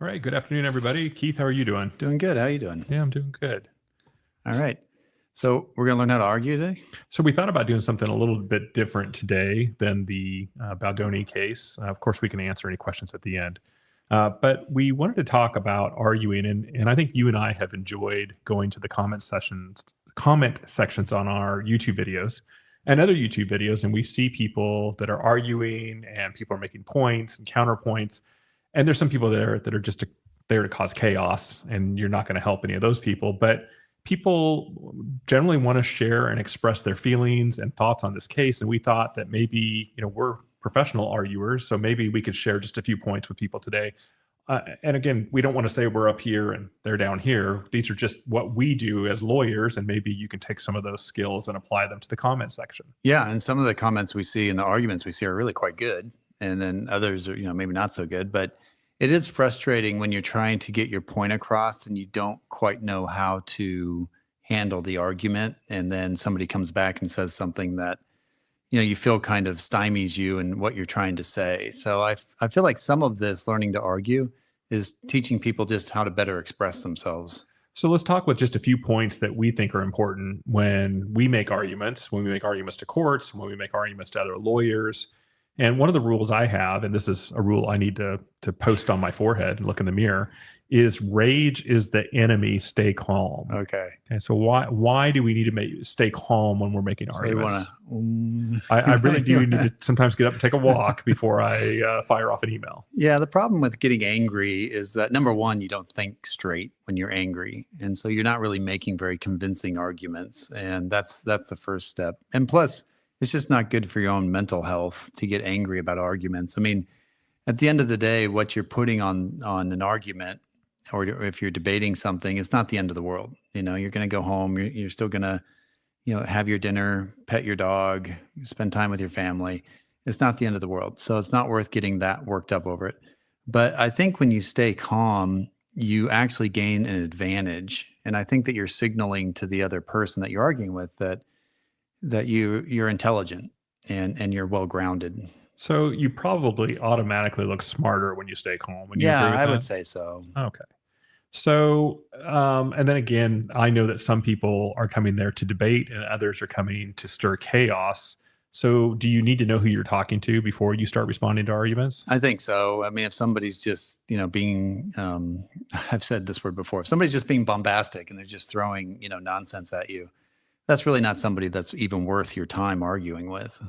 All right. Good afternoon, everybody. Keith, how are you doing? Doing good. How you doing? Yeah, I'm doing good. All right. So we're going to learn how to argue today? So we thought about doing something a little bit different today than the Baldoni case. Of course, we can answer any questions at the end. But we wanted to talk about arguing, and I think you and I have enjoyed going to the comment sections on our YouTube videos and other YouTube videos, and we see people that are arguing, and people are making points and counterpoints, and there's some people there that are just there to cause chaos, and you're not going to help any of those people. But people generally want to share and express their feelings and thoughts on this case, and we thought that maybe we're professional arguers, so maybe we could share just a few points with people today. And again, we don't want to say we're up here and they're down here. These are just what we do as lawyers, and maybe you can take some of those skills and apply them to the comment section. Yeah, and some of the comments we see and the arguments we see are really quite good, and then others are, maybe not so good. But it is frustrating when you're trying to get your point across and you don't quite know how to handle the argument, and then somebody comes back and says something that you feel kind of stymies you and what you're trying to say. So I feel like some of this learning to argue is teaching people just how to better express themselves. So let's talk with just a few points that we think are important when we make arguments, to courts, when we make arguments to other lawyers. And one of the rules I have, and this is a rule I need to post on my forehead and look in the mirror, is rage is the enemy, stay calm. Okay. So why do we need to stay calm when we're making arguments? I really do need to sometimes get up and take a walk before I fire off an email. Yeah, the problem with getting angry is that, number one, you don't think straight when you're angry. And so you're not really making very convincing arguments. And that's the first step. And plus, it's just not good for your own mental health to get angry about arguments. I mean, at the end of the day, what you're putting on an argument, or if you're debating something, it's not the end of the world. You're going to go home. You're still going to, have your dinner, pet your dog, spend time with your family. It's not the end of the world. So it's not worth getting that worked up over it. But I think when you stay calm, you actually gain an advantage. And I think that you're signaling to the other person that you're arguing with that you're intelligent and you're well-grounded. So you probably automatically look smarter when you stay calm. Yeah, I would say so. Okay. So, and then again, I know that some people are coming there to debate and others are coming to stir chaos. So do you need to know who you're talking to before you start responding to arguments? I think so. I mean, if somebody's just, being, I've said this word before, if somebody's just being bombastic and they're just throwing, nonsense at you, that's really not somebody that's even worth your time arguing with.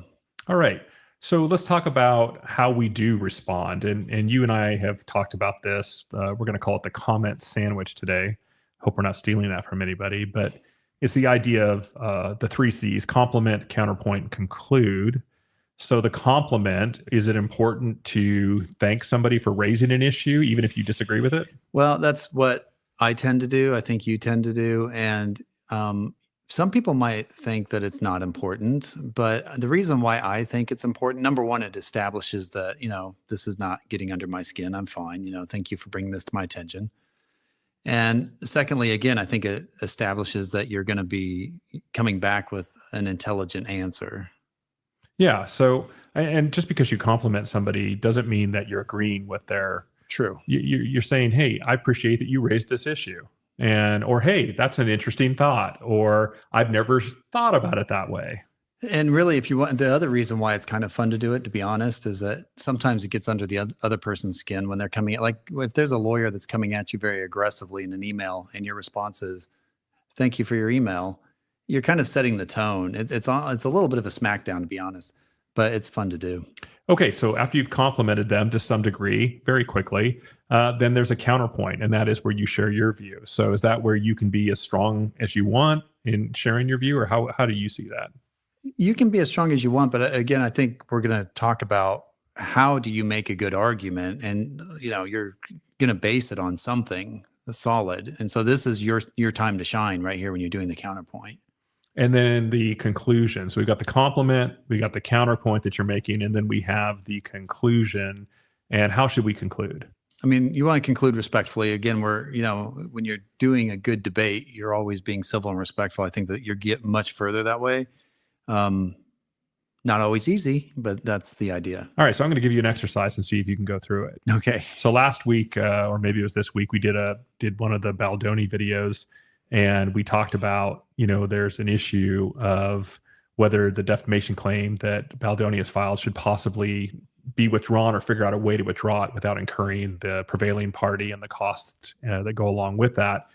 All right. So let's talk about how we do respond. And you and I have talked about this. We're going to call it the comment sandwich today. Hope we're not stealing that from anybody, but it's the idea of the 3 C's: compliment, counterpoint, and conclude. So the compliment, is it important to thank somebody for raising an issue, even if you disagree with it? Well, that's what I tend to do. I think you tend to do. And some people might think that it's not important, but the reason why I think it's important, number one, it establishes that, this is not getting under my skin. I'm fine. Thank you for bringing this to my attention. And secondly, again, I think it establishes that you're going to be coming back with an intelligent answer. Yeah. So, and just because you compliment somebody doesn't mean that you're agreeing with their... True. You're saying, hey, I appreciate that you raised this issue. Or, hey, that's an interesting thought, or I've never thought about it that way. And really, if you want, the other reason why it's kind of fun to do it, to be honest, is that sometimes it gets under the other person's skin when they're coming at, like if there's a lawyer that's coming at you very aggressively in an email and your response is, thank you for your email, you're kind of setting the tone. It's a little bit of a smackdown, to be honest, but it's fun to do. Okay, so after you've complimented them to some degree, very quickly, then there's a counterpoint, and that is where you share your view. So is that where you can be as strong as you want in sharing your view, or how do you see that? You can be as strong as you want, but again, I think we're going to talk about how do you make a good argument, and you're going to base it on something solid. And so this is your time to shine right here when you're doing the counterpoint. And then the conclusion. So we've got the compliment, we got the counterpoint that you're making, and then we have the conclusion. And how should we conclude? I mean, you want to conclude respectfully. Again, when you're doing a good debate, you're always being civil and respectful. I think that you get much further that way. Not always easy, but that's the idea. All right, so I'm going to give you an exercise and see if you can go through it. Okay. So last week, or maybe it was this week, we did one of the Baldoni videos, and we talked about, there's an issue of whether the defamation claim that Baldoni has filed should possibly be withdrawn or figure out a way to withdraw it without incurring the prevailing party and the costs that go along with that.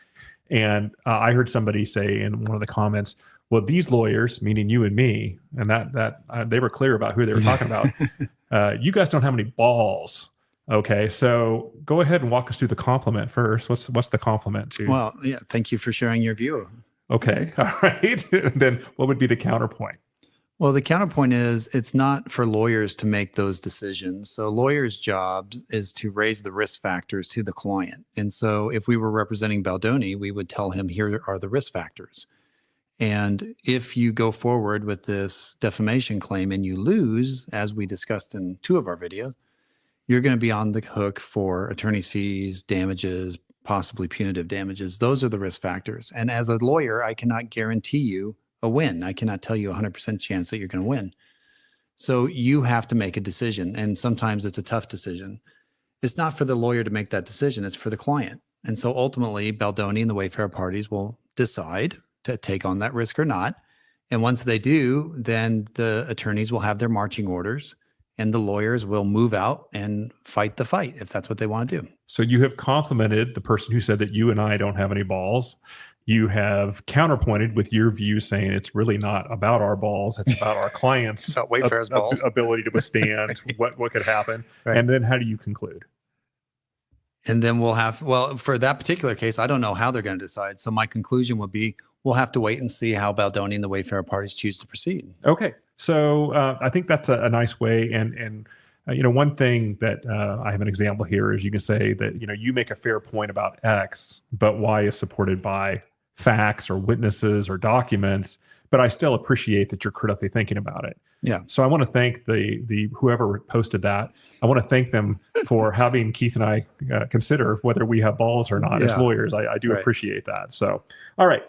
And I heard somebody say in one of the comments, well, these lawyers, meaning you and me, and that they were clear about who they were talking about. You guys don't have any balls. Okay, so go ahead and walk us through the compliment first. What's the compliment to? Well, yeah, thank you for sharing your view. Okay, all right. Then what would be the counterpoint? Well, the counterpoint is it's not for lawyers to make those decisions. So lawyers' job is to raise the risk factors to the client. And so if we were representing Baldoni, we would tell him, here are the risk factors. And if you go forward with this defamation claim and you lose, as we discussed in 2 of our videos, you're going to be on the hook for attorney's fees, damages, possibly punitive damages. Those are the risk factors. And as a lawyer, I cannot guarantee you a win. I cannot tell you 100% chance that you're going to win. So you have to make a decision. And sometimes it's a tough decision. It's not for the lawyer to make that decision. It's for the client. And so ultimately, Baldoni and the Wayfair parties will decide to take on that risk or not. And once they do, then the attorneys will have their marching orders and the lawyers will move out and fight the fight if that's what they want to do. So you have complimented the person who said that you and I don't have any balls. You have counterpointed with your view saying it's really not about our balls. It's about our clients' about Wayfair's balls. Ability to withstand what could happen. Right. And then how do you conclude? And then we'll have, well, for that particular case, I don't know how they're going to decide. So my conclusion would be, we'll have to wait and see how Baldoni and the Wayfair parties choose to proceed. Okay. So I think that's a nice way. And one thing that I have an example here is you can say that, you make a fair point about X, but Y is supported by facts or witnesses or documents, but I still appreciate that you're critically thinking about it. Yeah. So I want to thank the whoever posted that. I want to thank them for having Keith and I consider whether we have balls or not as lawyers. I do appreciate that. So, all right.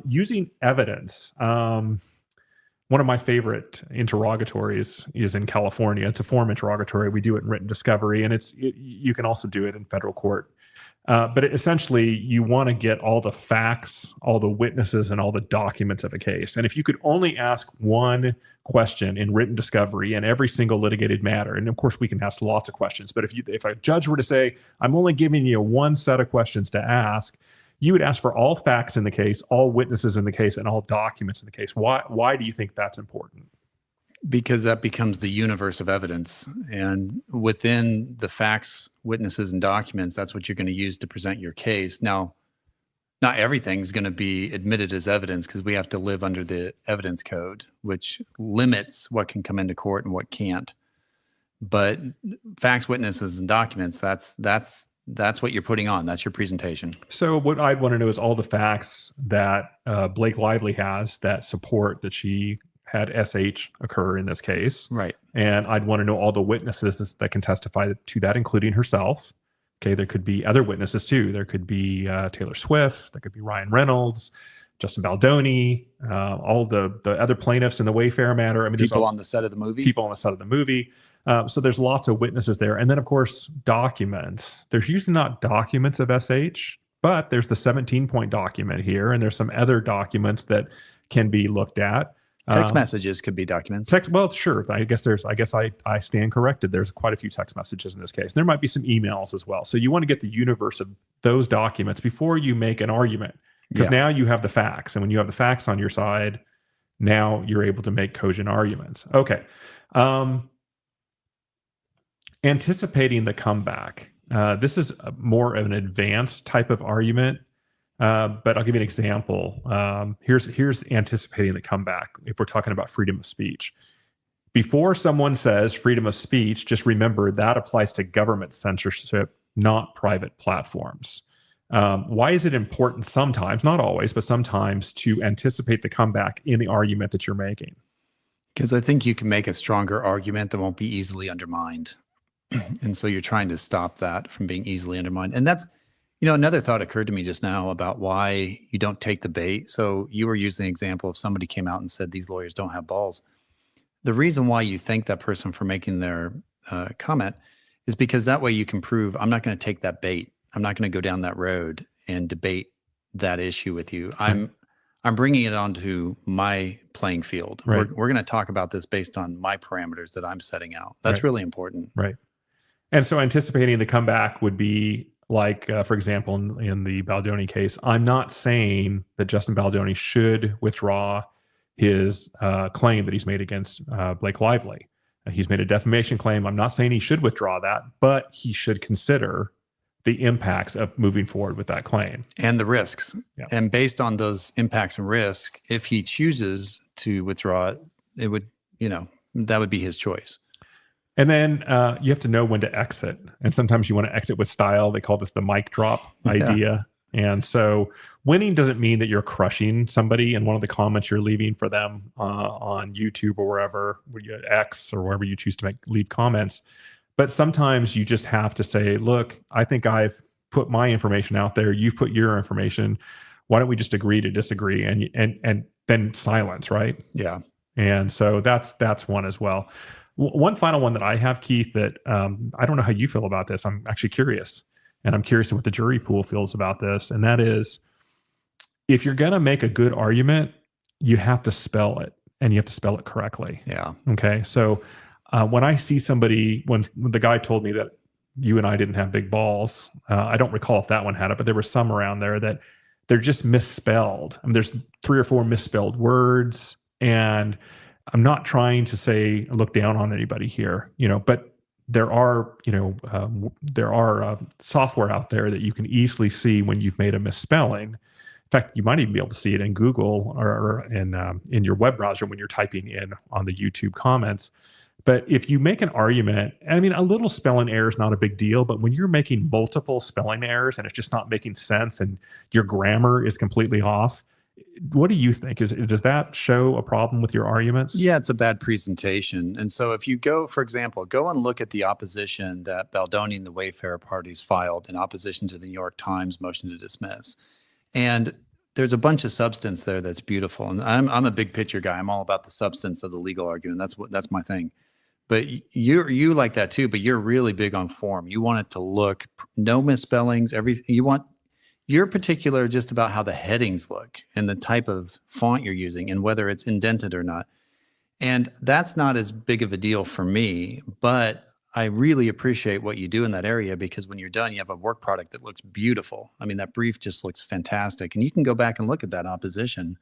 Using evidence. One of my favorite interrogatories is in California. It's a form interrogatory. We do it in written discovery, and you can also do it in federal court. But essentially, you want to get all the facts, all the witnesses, and all the documents of a case. And if you could only ask one question in written discovery in every single litigated matter, and of course we can ask lots of questions, but if a judge were to say, I'm only giving you one set of questions to ask, you would ask for all facts in the case, all witnesses in the case, and all documents in the case. Why do you think that's important? Because that becomes the universe of evidence. And within the facts, witnesses, and documents, that's what you're going to use to present your case. Now, not everything's going to be admitted as evidence because we have to live under the evidence code, which limits what can come into court and what can't. But facts, witnesses, and documents, that's what you're putting on. That's your presentation. So what I'd want to know is all the facts that Blake Lively has that support that she had SH occur in this case. Right. And I'd want to know all the witnesses that can testify to that, including herself. Okay. There could be other witnesses too. There could be Taylor Swift. There could be Ryan Reynolds, Justin Baldoni, all the other plaintiffs in the Wayfair matter. I mean, people on the set of the movie. People on the set of the movie. So there's lots of witnesses there. And then, of course, documents. There's usually not documents of SH, but there's the 17-point document here. And there's some other documents that can be looked at. Text messages could be documents. Well, sure. I guess I stand corrected. There's quite a few text messages in this case. There might be some emails as well. So you want to get the universe of those documents before you make an argument, because now you have the facts. And when you have the facts on your side, now you're able to make cogent arguments. Okay. Anticipating the comeback. This is more of an advanced type of argument. But I'll give you an example. Here's anticipating the comeback. If we're talking about freedom of speech, before someone says freedom of speech, just remember that applies to government censorship, not private platforms. Why is it important sometimes, not always, but sometimes, to anticipate the comeback in the argument that you're making? Because I think you can make a stronger argument that won't be easily undermined. And so you're trying to stop that from being easily undermined. And that's, another thought occurred to me just now about why you don't take the bait. So you were using the example of somebody came out and said these lawyers don't have balls. the reason why you thank that person for making their comment is because that way you can prove I'm not going to take that bait. I'm not going to go down that road and debate that issue with you. I'm bringing it onto my playing field. Right. We're going to talk about this based on my parameters that I'm setting out. That's Right. really important. Right. And so anticipating the comeback would be like, for example, in the Baldoni case, I'm not saying that Justin Baldoni should withdraw his claim that he's made against Blake Lively. He's made a defamation claim. I'm not saying he should withdraw that, but he should consider the impacts of moving forward with that claim. And the risks. Yeah. And based on those impacts and risk, if he chooses to withdraw it, it would, that would be his choice. And then you have to know when to exit. And sometimes you want to exit with style. They call this the mic drop idea. And so winning doesn't mean that you're crushing somebody in one of the comments you're leaving for them on YouTube or wherever, X or wherever you choose to leave comments. But sometimes you just have to say, look, I think I've put my information out there. You've put your information. Why don't we just agree to disagree and then silence, right? Yeah. And so that's one as well. One final one that I have, Keith, that I don't know how you feel about this. I'm actually curious. And I'm curious what the jury pool feels about this. And that is, if you're going to make a good argument, you have to spell it, and you have to spell it correctly. Yeah. Okay. So when I see somebody, when the guy told me that you and I didn't have big balls, I don't recall if that one had it, but there were some around there that they're just misspelled. I mean, there's 3 or 4 misspelled words, and I'm not trying to say look down on anybody here, but there are, software out there that you can easily see when you've made a misspelling. In fact, you might even be able to see it in Google or in your web browser when you're typing in on the YouTube comments. But if you make an argument, I mean, a little spelling error is not a big deal, but when you're making multiple spelling errors and it's just not making sense and your grammar is completely off, what do you think? Does that show a problem with your arguments? Yeah, it's a bad presentation. And so if you go, for example, go and look at the opposition that Baldoni and the Wayfarer parties filed in opposition to the New York Times motion to dismiss. And there's a bunch of substance there that's beautiful. And I'm a big picture guy. I'm all about the substance of the legal argument. That's my thing. But you like that too, but you're really big on form. You want it to look, no misspellings, everything. You're particular just about how the headings look and the type of font you're using and whether it's indented or not. And that's not as big of a deal for me, but I really appreciate what you do in that area, because when you're done, you have a work product that looks beautiful. I mean, that brief just looks fantastic. And you can go back and look at that opposition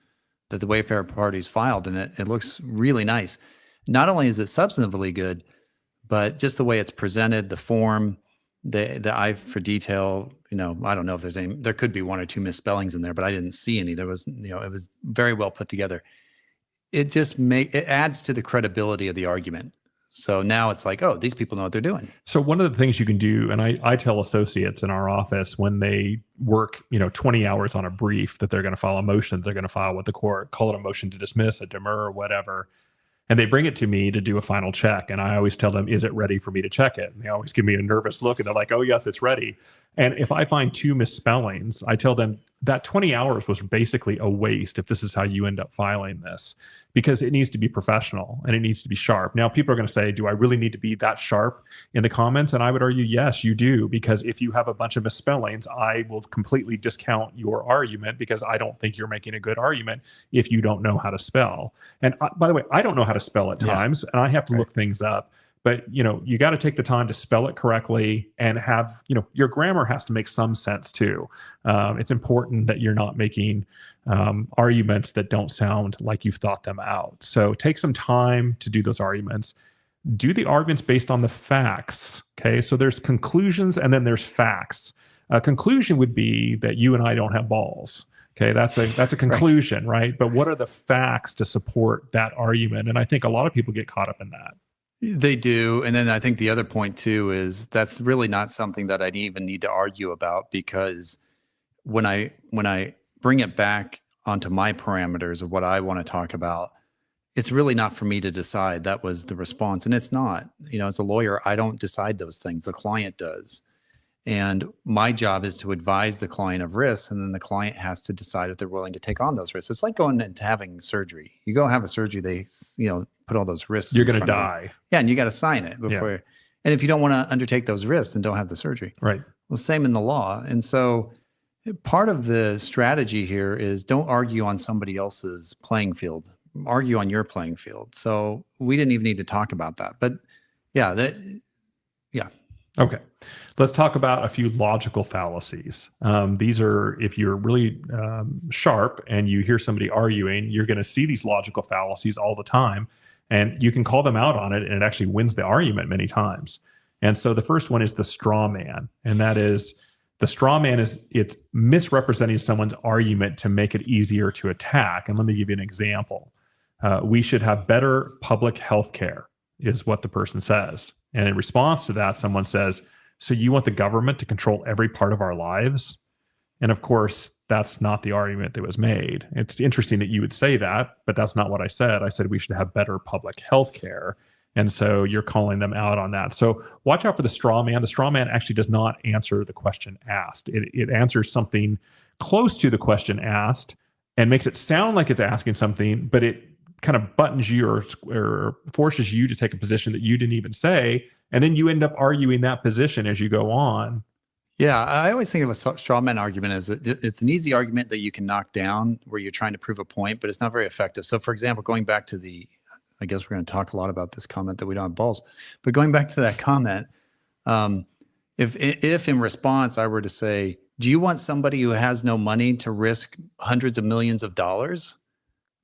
that the Wayfarer parties filed, and it looks really nice. Not only is it substantively good, but just the way it's presented, the form, the eye for detail, I don't know if there could be 1 or 2 misspellings in there, but I didn't see any. There was, it was very well put together. It adds to the credibility of the argument. So now it's like, oh, these people know what they're doing. So one of the things you can do, and I tell associates in our office when they work, 20 hours on a brief that they're going to file a motion, that they're going to file with the court, call it a motion to dismiss, a demur, or whatever. And they bring it to me to do a final check. And I always tell them, is it ready for me to check it? And they always give me a nervous look, and they're like, oh, yes, it's ready. And if I find 2 misspellings, I tell them that 20 hours was basically a waste if this is how you end up filing this, because it needs to be professional and it needs to be sharp. Now, people are going to say, do I really need to be that sharp in the comments? And I would argue, yes, you do, because if you have a bunch of misspellings, I will completely discount your argument, because I don't think you're making a good argument if you don't know how to spell. And by the way, I don't know how to spell at times, and I have to look things up. But, you got to take the time to spell it correctly and have, your grammar has to make some sense too. It's important that you're not making arguments that don't sound like you've thought them out. So take some time to do those arguments. Do the arguments based on the facts. Okay. So there's conclusions and then there's facts. A conclusion would be that you and I don't have balls. Okay. That's a conclusion, right? But what are the facts to support that argument? And I think a lot of people get caught up in that. They do. And then I think the other point too is that's really not something that I'd even need to argue about, because when I bring it back onto my parameters of what I want to talk about, it's really not for me to decide. That was the response. And it's not, as a lawyer, I don't decide those things. The client does. And my job is to advise the client of risks, and then the client has to decide if they're willing to take on those risks. It's like going into having surgery. You go have a surgery, they, put all those risks. You're going to die. Yeah, and you got to sign it before. And if you don't want to undertake those risks, then don't have the surgery. Right. Well, same in the law. And so part of the strategy here is don't argue on somebody else's playing field. Argue on your playing field. So we didn't even need to talk about that. But yeah. Okay. Let's talk about a few logical fallacies. These are, if you're really sharp and you hear somebody arguing, you're going to see these logical fallacies all the time. And you can call them out on it, and it actually wins the argument many times. And so the first one is the straw man. And that is, the straw man it's misrepresenting someone's argument to make it easier to attack. And let me give you an example. We should have better public health care, is what the person says. And in response to that, someone says, so you want the government to control every part of our lives? And of course, that's not the argument that was made. It's interesting that you would say that, but that's not what I said. I said we should have better public health care. And so you're calling them out on that. So watch out for the straw man. The straw man actually does not answer the question asked. It answers something close to the question asked and makes it sound like it's asking something, but it kind of buttons you or forces you to take a position that you didn't even say. And then you end up arguing that position as you go on. Yeah, I always think of a straw man argument as it's an easy argument that you can knock down where you're trying to prove a point, but it's not very effective. So for example, going back to I guess we're going to talk a lot about this comment that we don't have balls, but going back to that comment, if in response I were to say, do you want somebody who has no money to risk hundreds of millions of dollars?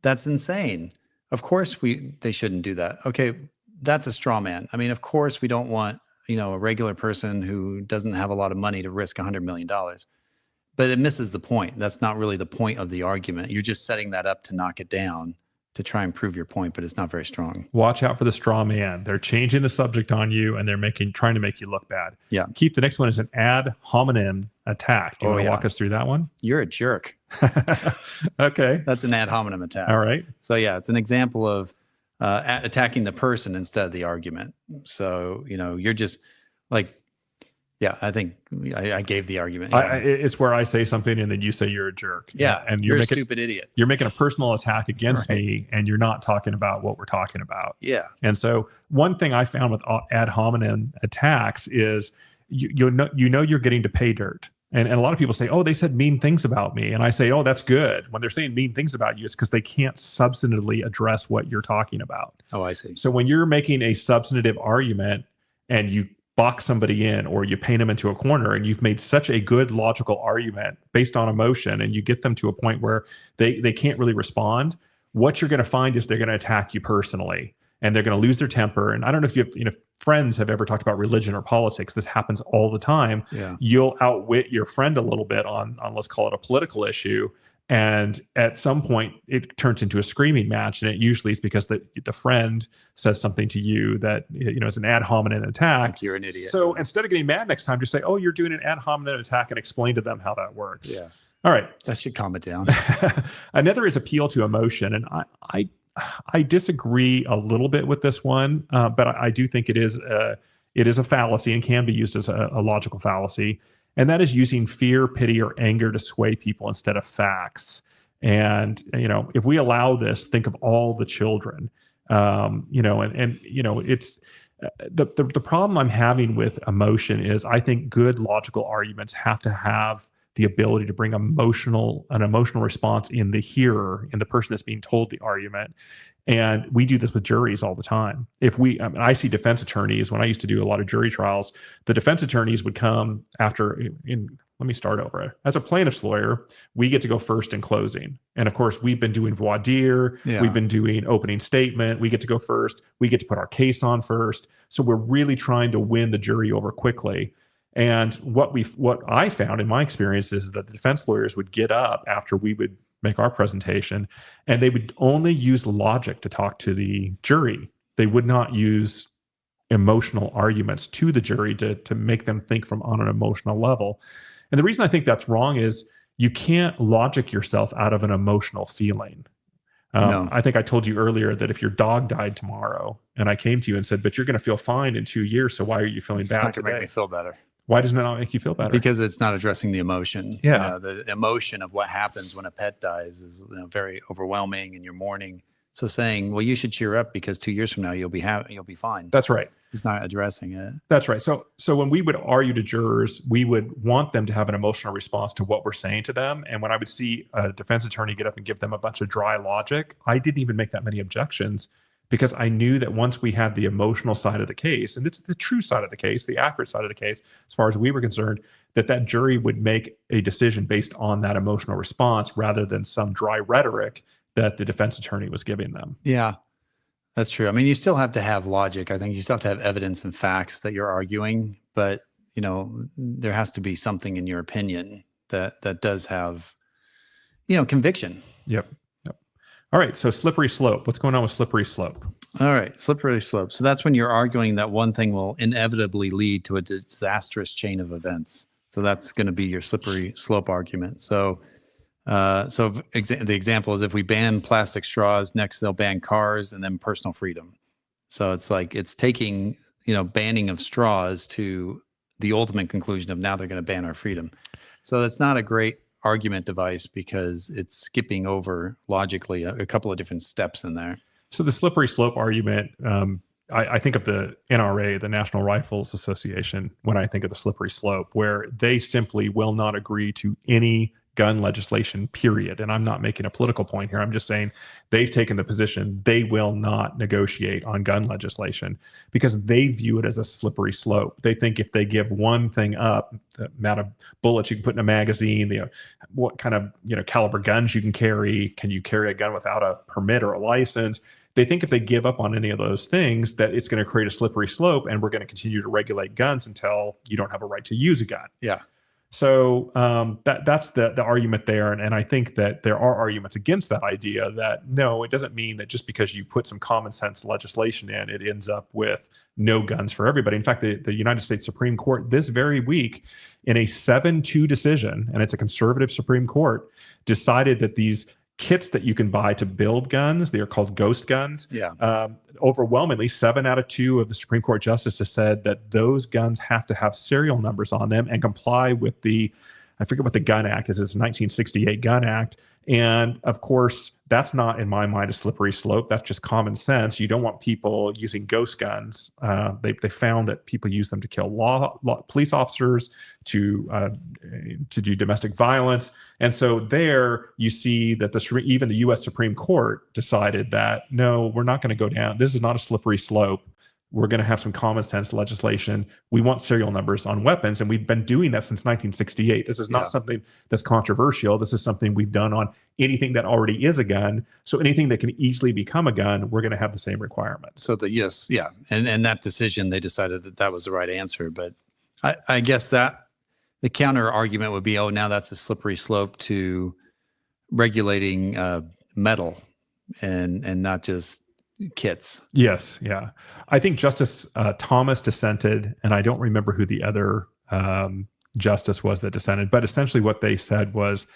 That's insane. Of course they shouldn't do that. Okay, that's a straw man. I mean, of course we don't want, a regular person who doesn't have a lot of money to risk $100 million. But it misses the point. That's not really the point of the argument. You're just setting that up to knock it down to try and prove your point, but it's not very strong. Watch out for the straw man. They're changing the subject on you, and they're trying to make you look bad. Yeah. Keith, the next one is an ad hominem attack. Do you want to walk us through that one? You're a jerk. Okay. That's an ad hominem attack. All right. So yeah, it's an example of attacking the person instead of the argument. So, you're just like, yeah, I think I gave the argument. Yeah. It's where I say something and then you say you're a jerk. Yeah, and you're a stupid idiot. You're making a personal attack against me, and you're not talking about what we're talking about. Yeah. And so one thing I found with ad hominem attacks is you know you're getting to pay dirt. And a lot of people say, oh, they said mean things about me. And I say, oh, that's good. When they're saying mean things about you, it's because they can't substantively address what you're talking about. Oh, I see. So when you're making a substantive argument and you box somebody in or you paint them into a corner and you've made such a good logical argument based on emotion and you get them to a point where they can't really respond, what you're going to find is they're going to attack you personally. And they're going to lose their temper. And I don't know if friends have ever talked about religion or politics. This happens all the time. Yeah. You'll outwit your friend a little bit on let's call it a political issue. And at some point, it turns into a screaming match. And it usually is because the friend says something to you that is an ad hominem attack. Like you're an idiot. So instead of getting mad next time, just say, oh, you're doing an ad hominem attack, and explain to them how that works. Yeah. All right. That should calm it down. Another is appeal to emotion. And I disagree a little bit with this one, but I do think it is a fallacy and can be used as a logical fallacy. And that is using fear, pity, or anger to sway people instead of facts. And, if we allow this, think of all the children, it's the problem I'm having with emotion is I think good logical arguments have to have the ability to bring an emotional response in the hearer, in the person that's being told the argument. And we do this with juries all the time. I see defense attorneys, when I used to do a lot of jury trials, the defense attorneys would come after, let me start over. As a plaintiff's lawyer, we get to go first in closing. And of course, we've been doing voir dire. Yeah. We've been doing opening statement. We get to go first. We get to put our case on first. So we're really trying to win the jury over quickly. And what I found in my experience is that the defense lawyers would get up after we would make our presentation, and they would only use logic to talk to the jury. They would not use emotional arguments to the jury to make them think on an emotional level. And the reason I think that's wrong is you can't logic yourself out of an emotional feeling. No. I think I told you earlier that if your dog died tomorrow and I came to you and said, but you're going to feel fine in 2 years, so why are you feeling bad today? It's not going to make me feel better. Why doesn't it not make you feel better? Because it's not addressing the emotion. Yeah. The emotion of what happens when a pet dies is very overwhelming, and you're mourning. So saying, well, you should cheer up because 2 years from now you'll be fine. That's right. He's not addressing it. That's right. So when we would argue to jurors, we would want them to have an emotional response to what we're saying to them. And when I would see a defense attorney get up and give them a bunch of dry logic, I didn't even make that many objections because I knew that once we had the emotional side of the case, and it's the true side of the case, the accurate side of the case, as far as we were concerned, that jury would make a decision based on that emotional response rather than some dry rhetoric that the defense attorney was giving them. Yeah, that's true. I mean, you still have to have logic. I think you still have to have evidence and facts that you're arguing, but there has to be something in your opinion that does have, conviction. Yep. All right. So slippery slope. What's going on with slippery slope? All right. Slippery slope. So that's when you're arguing that one thing will inevitably lead to a disastrous chain of events. So that's going to be your slippery slope argument. So the example is if we ban plastic straws, next they'll ban cars and then personal freedom. So it's taking, banning of straws to the ultimate conclusion of now they're going to ban our freedom. So that's not a great argument device because it's skipping over logically a couple of different steps in there. So the slippery slope argument, I think of the NRA, the National Rifles Association, when I think of the slippery slope, where they simply will not agree to any gun legislation, period. And I'm not making a political point here. I'm just saying they've taken the position they will not negotiate on gun legislation because they view it as a slippery slope. They think if they give one thing up, the amount of bullets you can put in a magazine, what kind of caliber guns you can you carry a gun without a permit or a license? They think if they give up on any of those things, that it's going to create a slippery slope and we're going to continue to regulate guns until you don't have a right to use a gun. Yeah. So that's the argument there. And I think that there are arguments against that idea that, no, it doesn't mean that just because you put some common sense legislation in, it ends up with no guns for everybody. In fact, the United States Supreme Court this very week, in a 7-2 decision, and it's a conservative Supreme Court, decided that these kits that you can buy to build guns, they are called ghost guns. Yeah. Overwhelmingly, 7 out of 2 of the Supreme Court justices said that those guns have to have serial numbers on them and comply with I forget what the Gun Act is. It's a 1968 Gun Act. And of course, that's not, in my mind, a slippery slope. That's just common sense. You don't want people using ghost guns. They found that people use them to kill police officers, to do domestic violence. And so there you see that even the U.S. Supreme Court decided that, no, we're not going to go down. This is not a slippery slope. We're going to have some common sense legislation. We want serial numbers on weapons, and we've been doing that since 1968. This is not something that's controversial. This is something we've done on anything that already is a gun. So anything that can easily become a gun, we're going to have the same requirements. So and that decision, they decided that was the right answer. But I guess that the counter argument would be, oh, now that's a slippery slope to regulating metal and not just kits. Yes. Yeah. I think Justice Thomas dissented, and I don't remember who the other justice was that dissented, but essentially what they said was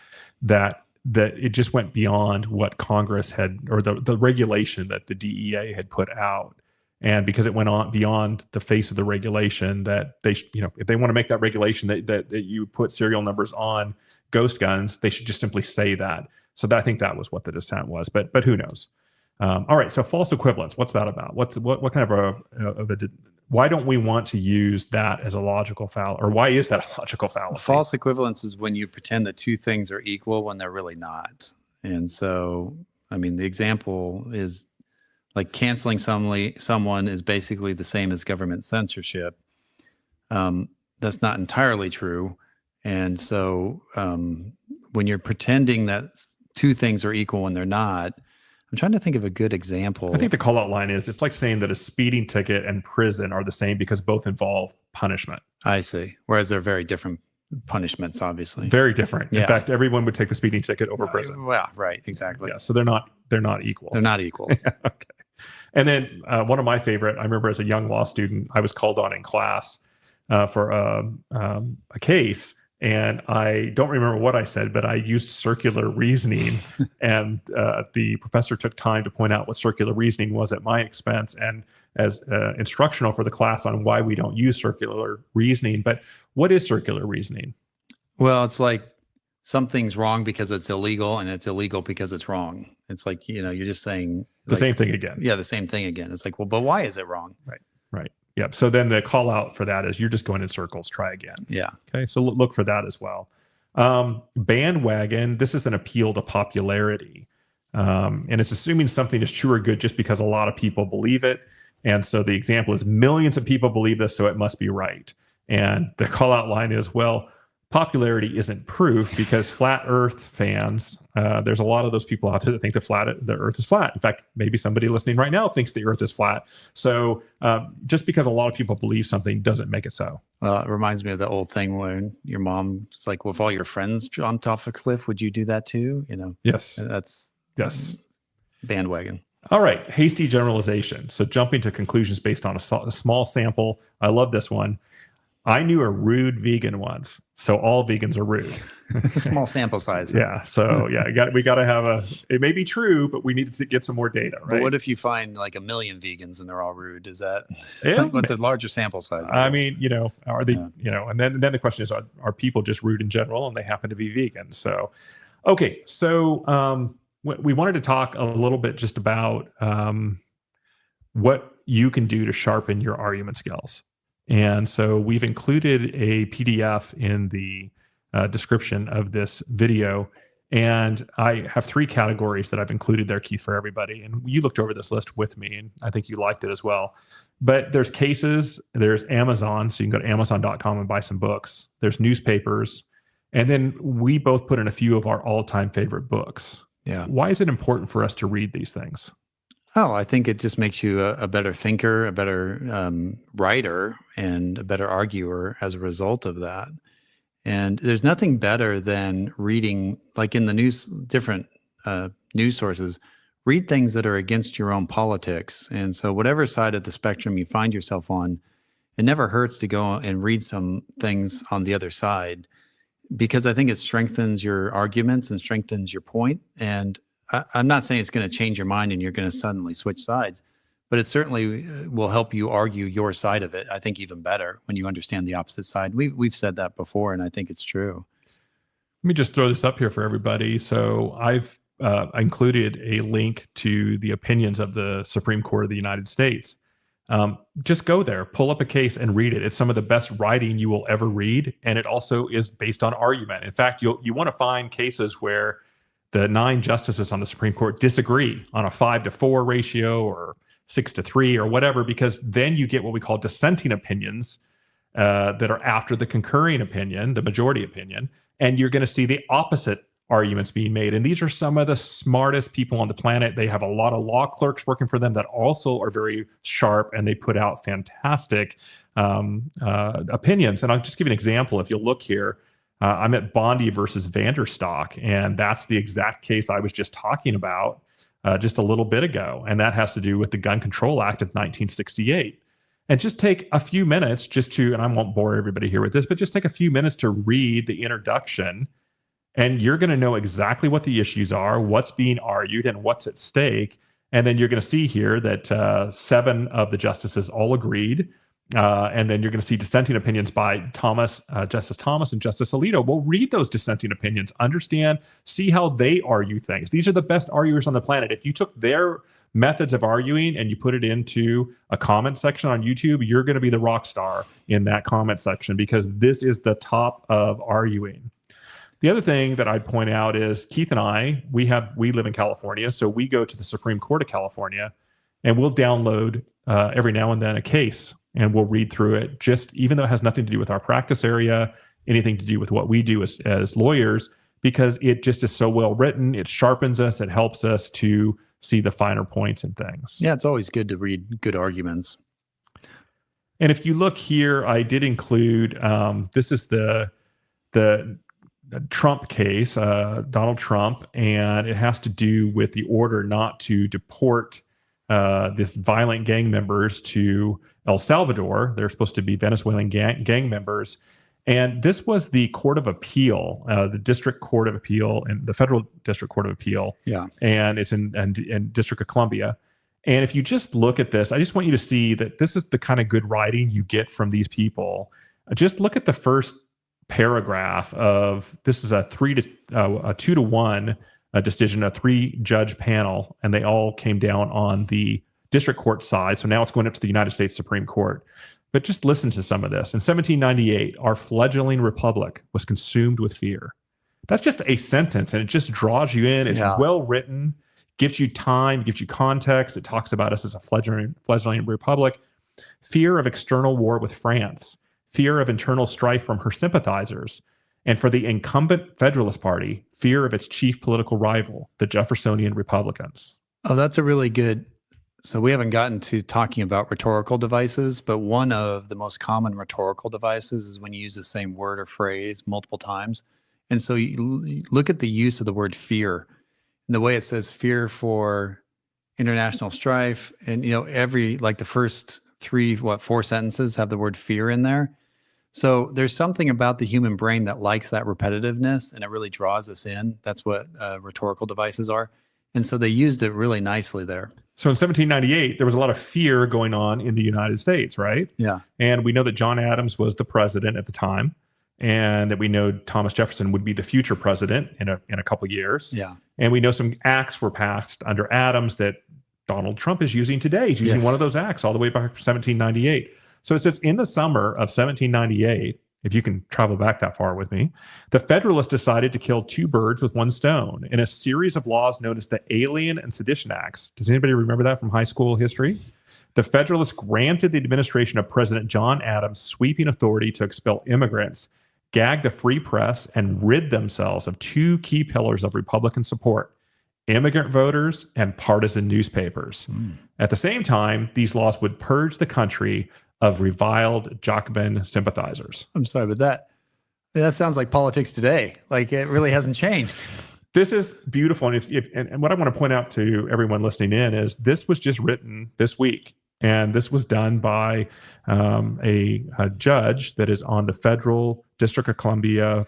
that it just went beyond what Congress had, or the regulation that the DEA had put out. And because it went on beyond the face of the regulation, that they, if they want to make that regulation that you put serial numbers on ghost guns, they should just simply say that. So I think that was what the dissent was, but who knows? All right. So false equivalence. What's that about? What kind of why don't we want to use that as a logical fallacy, or why is that a logical fallacy? False equivalence is when you pretend that two things are equal when they're really not. And so, I mean, the example is like canceling someone is basically the same as government censorship. That's not entirely true. And so when you're pretending that two things are equal when they're not, I'm trying to think of a good example. I think the call-out line is, it's like saying that a speeding ticket and prison are the same because both involve punishment. I see. Whereas they're very different punishments, obviously. Very different. In fact, everyone would take the speeding ticket over prison. Well, right, exactly. Yeah, so they're not equal. They're not equal. Okay. And then one of my favorite, I remember as a young law student, I was called on in class for a case. And I don't remember what I said, but I used circular reasoning. And the professor took time to point out what circular reasoning was at my expense and as instructional for the class on why we don't use circular reasoning. But what is circular reasoning? Well, it's like something's wrong because it's illegal, and it's illegal because it's wrong. It's like, you're just saying, The same thing again. Yeah, the same thing again. It's like, well, but why is it wrong? Right. Yep. So then the call out for that is you're just going in circles. Try again. Yeah. Okay. So look for that as well. Bandwagon. This is an appeal to popularity. And it's assuming something is true or good just because a lot of people believe it. And so the example is millions of people believe this, so it must be right. And the call out line is, well, popularity isn't proof because flat earth fans, there's a lot of those people out there that think the earth is flat. In fact, maybe somebody listening right now thinks the earth is flat. So just because a lot of people believe something doesn't make it so. It reminds me of the old thing when your mom's like, well, if all your friends jumped off a cliff, would you do that too? Yes. That's Bandwagon. All right. Hasty generalization. So jumping to conclusions based on a small sample. I love this one. I knew a rude vegan once, so all vegans are rude. Small sample size. Yeah. So we got to have it may be true, but we need to get some more data, right? But what if you find like 1 million vegans and they're all rude? Is that what's a larger sample size? I mean, are they, and then the question is, are people just rude in general and they happen to be vegans? So, okay. So, we wanted to talk a little bit just about what you can do to sharpen your argument skills. And so we've included a PDF in the description of this video. And I have 3 categories that I've included there, Keith, for everybody. And you looked over this list with me, and I think you liked it as well. But there's cases, there's Amazon. So you can go to Amazon.com and buy some books. There's newspapers. And then we both put in a few of our all-time favorite books. Yeah. Why is it important for us to read these things? Oh, I think it just makes you a better thinker, a better writer, and a better arguer as a result of that. And there's nothing better than reading, like in the different news sources, read things that are against your own politics. And so whatever side of the spectrum you find yourself on, it never hurts to go and read some things on the other side, because I think it strengthens your arguments and strengthens your point. And I'm not saying it's going to change your mind and you're going to suddenly switch sides, but it certainly will help you argue your side of it. I think even better when you understand the opposite side. We've said that before, and I think it's true. Let me just throw this up here for everybody. So I've included a link to the opinions of the Supreme Court of the United States. Just go there, pull up a case and read it. It's some of the best writing you will ever read. And it also is based on argument. In fact, you want to find cases where the 9 justices on the Supreme Court disagree on a 5-4 ratio or 6-3 or whatever, because then you get what we call dissenting opinions that are after the concurring opinion, the majority opinion, and you're going to see the opposite arguments being made. And these are some of the smartest people on the planet. They have a lot of law clerks working for them that also are very sharp, and they put out fantastic opinions. And I'll just give you an example. If you look here, I'm at Bondi versus Vanderstock, and that's the exact case I was just talking about just a little bit ago. And that has to do with the Gun Control Act of 1968. And just take a few minutes and I won't bore everybody here with this, but just take a few minutes to read the introduction, and you're going to know exactly what the issues are, what's being argued, and what's at stake. And then you're going to see here that 7 of the justices all agreed. And then you're going to see dissenting opinions by Justice Thomas and Justice Alito. We'll read those dissenting opinions, understand, see how they argue things. These are the best arguers on the planet. If you took their methods of arguing and you put it into a comment section on YouTube, you're going to be the rock star in that comment section, because this is the top of arguing. The other thing that I'd point out is Keith and I, we live in California, so we go to the Supreme Court of California, and we'll download every now and then a case. And we'll read through it, just even though it has nothing to do with our practice area, anything to do with what we do as lawyers, because it just is so well written. It sharpens us. It helps us to see the finer points and things. Yeah, it's always good to read good arguments. And if you look here, I did include, this is the Trump case, Donald Trump, and it has to do with the order not to deport this violent gang members to El Salvador. They're supposed to be Venezuelan gang members. And this was the Court of Appeal, the District Court of Appeal and the Federal District Court of Appeal. Yeah. And it's in District of Columbia. And if you just look at this, I just want you to see that this is the kind of good writing you get from these people. Just look at the first paragraph of, this is a 2-1 a decision, a 3-judge panel, and they all came down on the district court side. So now it's going up to the United States Supreme Court. But just listen to some of this. In 1798, our fledgling republic was consumed with fear. That's just a sentence, and it just draws you in. It's well written, gives you time, gives you context. It talks about us as a fledgling republic. Fear of external war with France, fear of internal strife from her sympathizers, and for the incumbent Federalist Party, fear of its chief political rival, the Jeffersonian Republicans. Oh, that's a really good. So we haven't gotten to talking about rhetorical devices, but one of the most common rhetorical devices is when you use the same word or phrase multiple times. And so you look at the use of the word fear, and the way it says fear for international strife, and like the first 4 sentences have the word fear in there. So there's something about the human brain that likes that repetitiveness, and it really draws us in. That's what rhetorical devices are. And so they used it really nicely there. So in 1798, there was a lot of fear going on in the United States, right? Yeah. And we know that John Adams was the president at the time, and that we know Thomas Jefferson would be the future president in a couple of years. Yeah. And we know some acts were passed under Adams that Donald Trump is using today. He's using one of those acts all the way back to 1798. So it says in the summer of 1798, if you can travel back that far with me, the Federalists decided to kill 2 birds with 1 stone in a series of laws known as the Alien and Sedition Acts. Does anybody remember that from high school history? The Federalists granted the administration of President John Adams sweeping authority to expel immigrants, gag the free press, and rid themselves of 2 key pillars of Republican support: immigrant voters and partisan newspapers. At the same time, these laws would purge the country of reviled Jacobin sympathizers. I'm sorry, but that sounds like politics today. Like it really hasn't changed. This is beautiful. And what I want to point out to everyone listening in is this was just written this week. And this was done by a judge that is on the Federal District of Columbia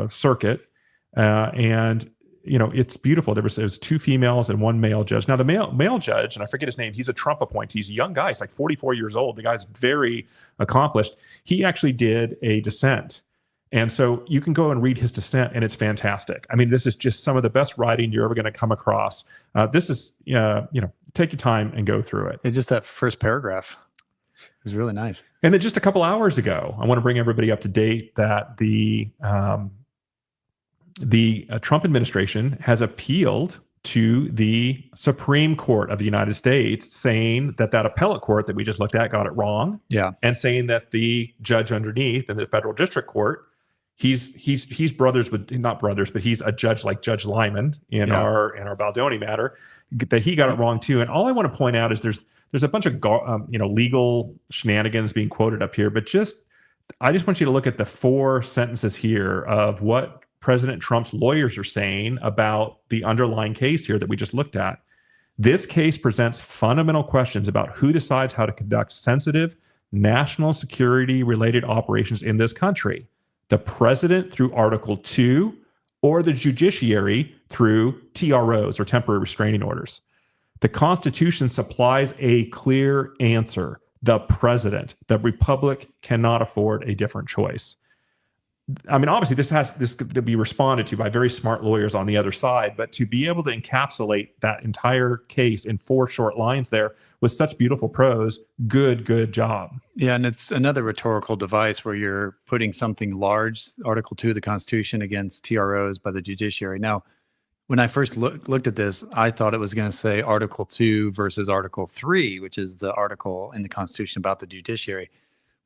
circuit. And it's beautiful. There was 2 females and 1 male judge. Now, the male judge, and I forget his name, he's a Trump appointee. He's a young guy. He's like 44 years old. The guy's very accomplished. He actually did a dissent. And so you can go and read his dissent, and it's fantastic. I mean, this is just some of the best writing you're ever going to come across. This is, take your time and go through it. It's just that first paragraph. It was really nice. And then just a couple hours ago, I want to bring everybody up to date that the Trump administration has appealed to the Supreme Court of the United States, saying that appellate court that we just looked at got it wrong. Yeah. And saying that the judge underneath in the federal district court, he's brothers with, not brothers, but he's a judge like Judge Lyman in our Baldoni matter, that he got it wrong too. And all I want to point out is there's a bunch of legal shenanigans being quoted up here, but I just want you to look at the 4 sentences here of what President Trump's lawyers are saying about the underlying case here that we just looked at. This case presents fundamental questions about who decides how to conduct sensitive national security related operations in this country: the president through Article 2 or the judiciary through TROs or temporary restraining orders. The Constitution supplies a clear answer: the president. The republic cannot afford a different choice. I mean, obviously, this could be responded to by very smart lawyers on the other side, but to be able to encapsulate that entire case in 4 short lines there with such beautiful prose, good job. Yeah, and it's another rhetorical device where you're putting something large, Article 2 of the Constitution, against TROs by the judiciary. Now, when I first looked at this, I thought it was going to say Article 2 versus Article 3, which is the article in the Constitution about the judiciary.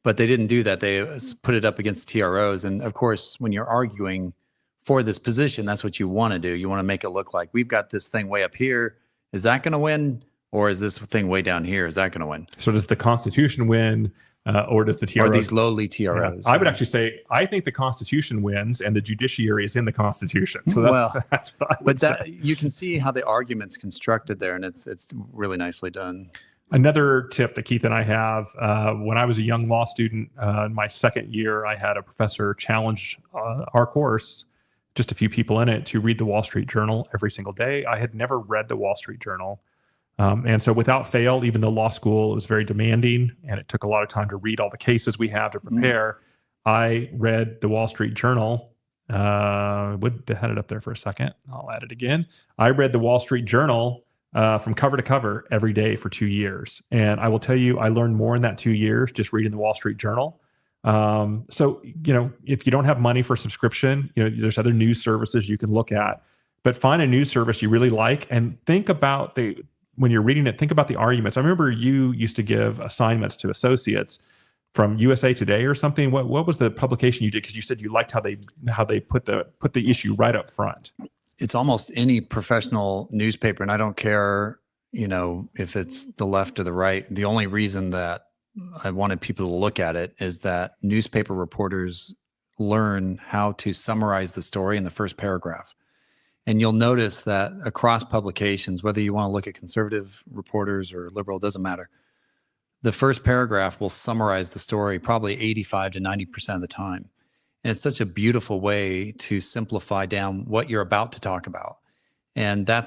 But they didn't do that. They put it up against TROs. And of course, when you're arguing for this position, that's what you want to do. You want to make it look like we've got this thing way up here. Is that going to win? Or is this thing way down here? Is that going to win? So does the Constitution win, or does the TROs? Or these lowly TROs? Yeah. I would actually say, I think the Constitution wins and the judiciary is in the Constitution. So that's what I would say. You can see how the argument's constructed there, and it's really nicely done. Another tip that Keith and I have, when I was a young law student, in my second year, I had a professor challenge our course, just a few people in it, to read the Wall Street Journal every single day. I had never read the Wall Street Journal. And so without fail, even though law school is very demanding and it took a lot of time to read all the cases we have to prepare, I read the Wall Street Journal Had it up there for a second. I'll add it again. I read the Wall Street Journal from cover to cover every day for 2 years. And I will tell you, I learned more in that 2 years just reading the Wall Street Journal. So, if you don't have money for subscription, there's other news services you can look at, but find a news service you really like and think about when you're reading it, think about the arguments. I remember you used to give assignments to associates from USA Today or something. What was the publication you did? Because you said you liked how they put the issue right up front. It's almost any professional newspaper, and I don't care, if it's the left or the right. The only reason that I wanted people to look at it is that newspaper reporters learn how to summarize the story in the first paragraph. And you'll notice that across publications, whether you want to look at conservative reporters or liberal, doesn't matter. The first paragraph will summarize the story probably 85 to 90% of the time. And it's such a beautiful way to simplify down what you're about to talk about. And that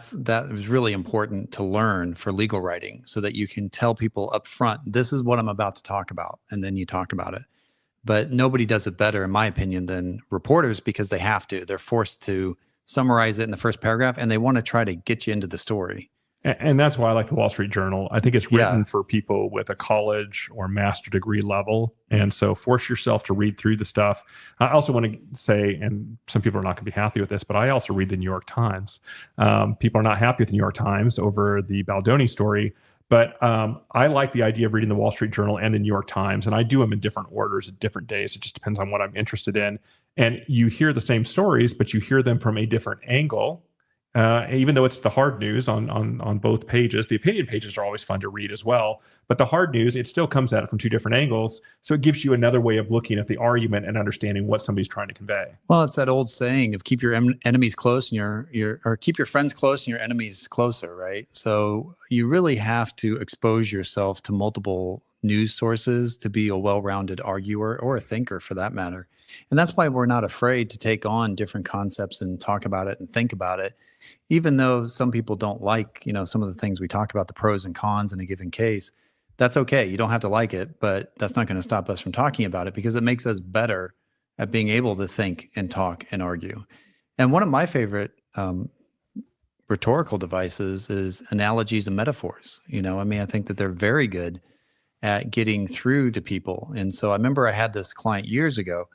is really important to learn for legal writing, so that you can tell people up front, this is what I'm about to talk about, and then you talk about it. But nobody does it better, in my opinion, than reporters, because they have to. They're forced to summarize it in the first paragraph, and they want to try to get you into the story. And that's why I like the Wall Street Journal. I think it's written for people with a college or master degree level. And so force yourself to read through the stuff. I also want to say, and some people are not going to be happy with this, but I also read the New York Times. People are not happy with the New York Times over the Baldoni story. But I like the idea of reading the Wall Street Journal and the New York Times. And I do them in different orders at different days. It just depends on what I'm interested in. And you hear the same stories, but you hear them from a different angle. Even though it's the hard news on both pages. The opinion pages are always fun to read as well. But the hard news, it still comes at it from two different angles. So it gives you another way of looking at the argument and understanding what somebody's trying to convey. Well, it's that old saying of keep your enemies close and or keep your friends close and your enemies closer, right? So you really have to expose yourself to multiple news sources to be a well-rounded arguer, or a thinker for that matter. And that's why we're not afraid to take on different concepts and talk about it and think about it. Even though some people don't like, some of the things we talk about, the pros and cons in a given case, that's okay. You don't have to like it, but that's not going to stop us from talking about it, because it makes us better at being able to think and talk and argue. And one of my favorite rhetorical devices is analogies and metaphors. I think that they're very good at getting through to people. And so I remember I had this client years ago,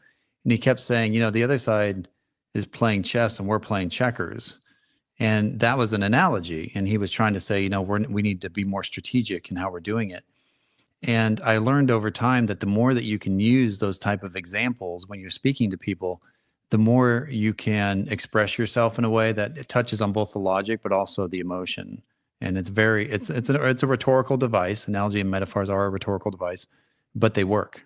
and he kept saying, the other side is playing chess and we're playing checkers. And that was an analogy. And he was trying to say, we need to be more strategic in how we're doing it. And I learned over time that the more that you can use those type of examples when you're speaking to people, the more you can express yourself in a way that it touches on both the logic, but also the emotion. And it's a rhetorical device. Analogy and metaphors are a rhetorical device, but they work.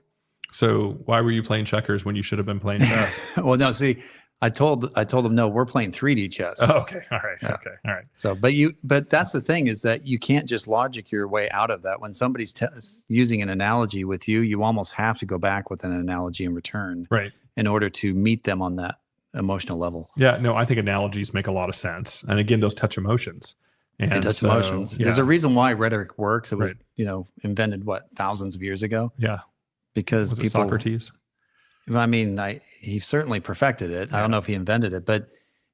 So why were you playing checkers when you should have been playing chess? Well, no, see, I told him, no, we're playing 3D chess. Oh, okay. All right. Yeah. Okay. All right. So, but that's the thing, is that you can't just logic your way out of that. When somebody's using an analogy with you, you almost have to go back with an analogy in return, right, in order to meet them on that emotional level. Yeah. No, I think analogies make a lot of sense. And again, those touch emotions. And touch emotions. Yeah. There's a reason why rhetoric works. It was, invented thousands of years ago. Yeah. Because was it Socrates? He certainly perfected it. Yeah. I don't know if he invented it, but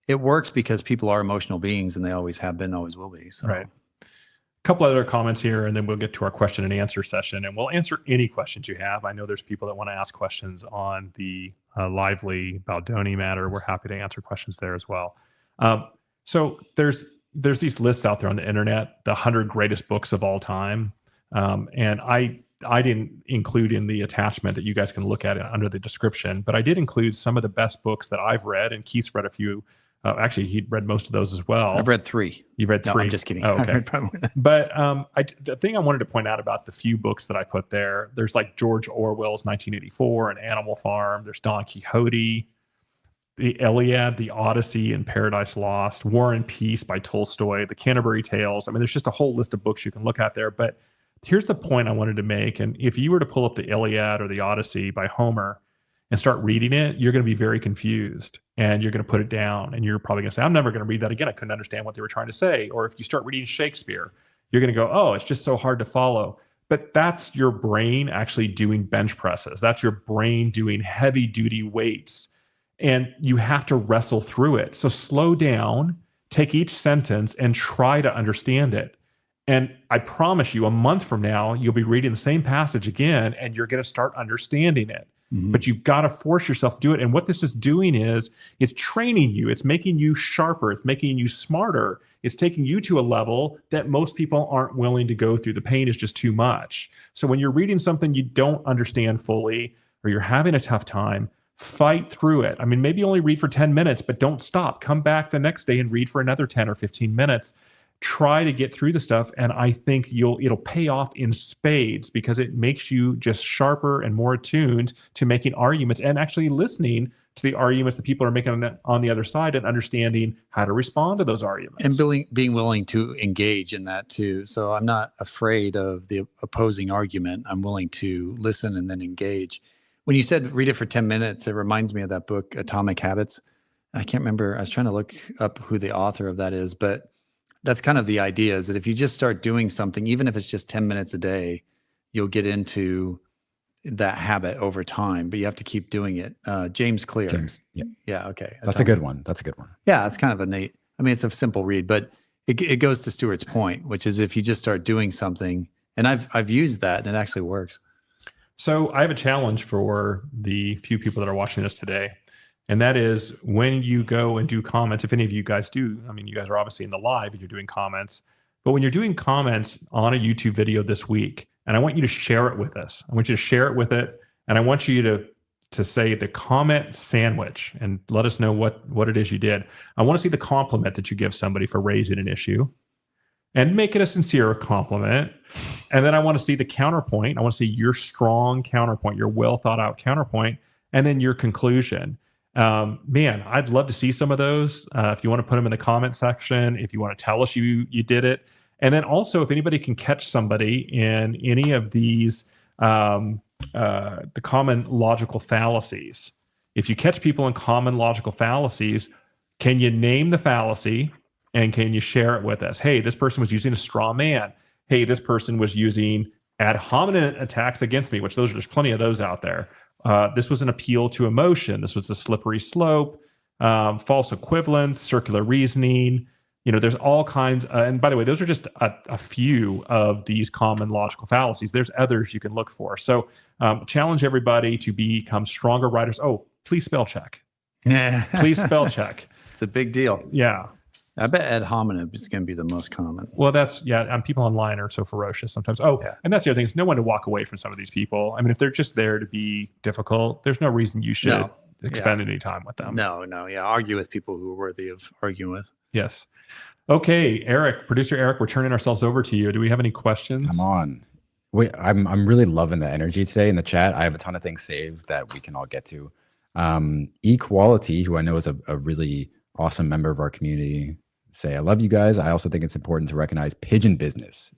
it works because people are emotional beings, and they always have been, always will be. So. Right. A couple other comments here, and then we'll get to our question and answer session, and we'll answer any questions you have. I know there's people that want to ask questions on the lively Baldoni matter. We're happy to answer questions there as well. So there's these lists out there on the internet, the 100 greatest books of all time, and I didn't include in the attachment that you guys can look at it under the description, but I did include some of the best books that I've read, and Keith's read a few. Actually, he'd read most of those as well. I've read 3. You've read 3? No, I'm just kidding. Oh, okay. But the thing I wanted to point out about the few books that I put there, there's like George Orwell's 1984 and Animal Farm. There's Don Quixote, the Iliad, the Odyssey, and Paradise Lost, War and Peace by Tolstoy, the Canterbury Tales. There's just a whole list of books you can look at there. But here's the point I wanted to make. And if you were to pull up the Iliad or the Odyssey by Homer and start reading it, you're going to be very confused, and you're going to put it down, and you're probably going to say, I'm never going to read that again. I couldn't understand what they were trying to say. Or if you start reading Shakespeare, you're going to go, oh, it's just so hard to follow. But that's your brain actually doing bench presses. That's your brain doing heavy duty weights. and you have to wrestle through it. So slow down, take each sentence and try to understand it. And I promise you, a month from now, you'll be reading the same passage again, and you're going to start understanding it. But you've got to force yourself to do it. And what this is doing is it's training you. It's making you sharper. It's making you smarter. It's taking you to a level that most people aren't willing to go through. The pain is just too much. So when you're reading something you don't understand fully, or you're having a tough time, fight through it. I mean, maybe only read for 10 minutes, but don't stop. Come back the next day and read for another 10 or 15 minutes. Try to get through the stuff, and I think it'll pay off in spades, because it makes you just sharper and more attuned to making arguments and actually listening to the arguments that people are making on the other side, and understanding how to respond to those arguments. And being willing to engage in that too. So I'm not afraid of the opposing argument. I'm willing to listen and then engage. When you said read it for 10 minutes, it reminds me of that book, Atomic Habits. I can't remember. I was trying to look up who the author of that is, but that's kind of the idea, is that if you just start doing something, even if it's just 10 minutes a day, you'll get into that habit over time, but you have to keep doing it. James Clear. Yeah. Yeah. Okay. That's a good one. That's a good one. Yeah. It's kind of it's a simple read, but it goes to Stuart's point, which is if you just start doing something, and I've used that and it actually works. So I have a challenge for the few people that are watching this today. And that is, when you go and do comments, if any of you guys do, I mean, you guys are obviously in the live and you're doing comments, but when you're doing comments on a YouTube video this week, and I want you to share it with us. I want you to share it with it. And I want you to say the comment sandwich and let us know what it is you did. I want to see the compliment that you give somebody for raising an issue, and make it a sincere compliment. And then I want to see the counterpoint. I want to see your strong counterpoint, your well thought out counterpoint, and then your conclusion. Man, I'd love to see some of those. If you want to put them in the comment section, if you want to tell us you did it. And then also, if anybody can catch somebody in any of these, the common logical fallacies, if you catch people in common logical fallacies, can you name the fallacy and can you share it with us? Hey, this person was using a straw man. Hey, this person was using ad hominem attacks against me, which there's plenty of those out there. This was an appeal to emotion. This was a slippery slope, false equivalence, circular reasoning. There's all kinds. And by the way, those are just a few of these common logical fallacies. There's others you can look for. So challenge everybody to become stronger writers. Oh, please spell check. Yeah. Please spell check. It's a big deal. Yeah. I bet ad hominem is going to be the most common. Well, people online are so ferocious sometimes. Oh, yeah. And that's the other thing, is no one to walk away from some of these people. I mean, if they're just there to be difficult, there's no reason you should expend any time with them. No. Yeah. Argue with people who are worthy of arguing with. Yes. Okay, Eric, producer Eric, we're turning ourselves over to you. Do we have any questions? Come on. Wait, I'm really loving the energy today in the chat. I have a ton of things saved that we can all get to. Equality, who I know is a really awesome member of our community, say, I love you guys. I also think it's important to recognize pigeon business,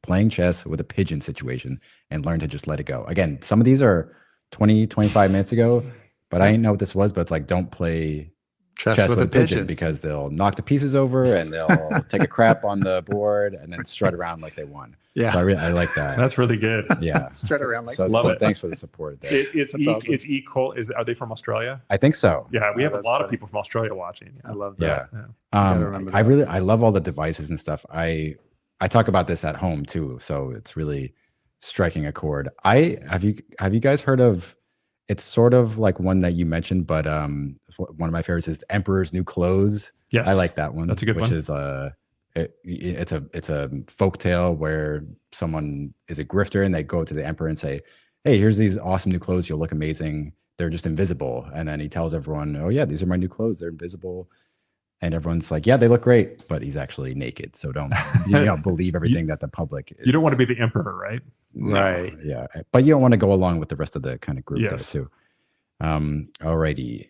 playing chess with a pigeon situation, and learn to just let it go. Again, some of these are 20, 25 minutes ago, but I didn't know what this was, but it's like, don't play chess with a pigeon, because they'll knock the pieces over and they'll take a crap on the board and then strut around like they won. Yeah. So I like that. That's really good. Yeah. Strut around like love it. Thanks for the support there. Awesome. It's equal. Are they from Australia? I think so. Yeah. We have a lot of people from Australia watching. Yeah. I love that. Yeah. I love all the devices and stuff. I talk about this at home too. So it's really striking a chord. Have you guys heard of, it's sort of like one that you mentioned, but one of my favorites is Emperor's New Clothes. Yes. I like that one. That's a good one. Which is it's a folk tale where someone is a grifter and they go to the emperor and say, hey, here's these awesome new clothes. You'll look amazing. They're just invisible. And then he tells everyone, oh yeah, these are my new clothes. They're invisible. And everyone's like, yeah, they look great, but he's actually naked. So don't believe everything that the public is. You don't want to be the emperor, right? Right. Yeah. But you don't want to go along with the rest of the kind of group there Yes. too. Alrighty.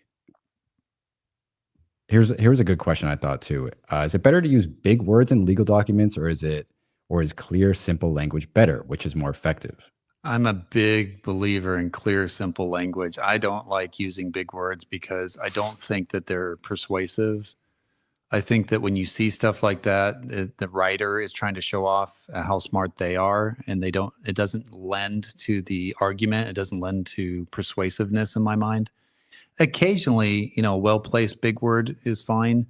Here's a good question I thought too. Is it better to use big words in legal documents, or is clear, simple language better? Which is more effective? I'm a big believer in clear, simple language. I don't like using big words because I don't think that they're persuasive. I think that when you see stuff like that, the writer is trying to show off how smart they are, and it doesn't lend to the argument. It doesn't lend to persuasiveness in my mind. Occasionally, a well-placed big word is fine,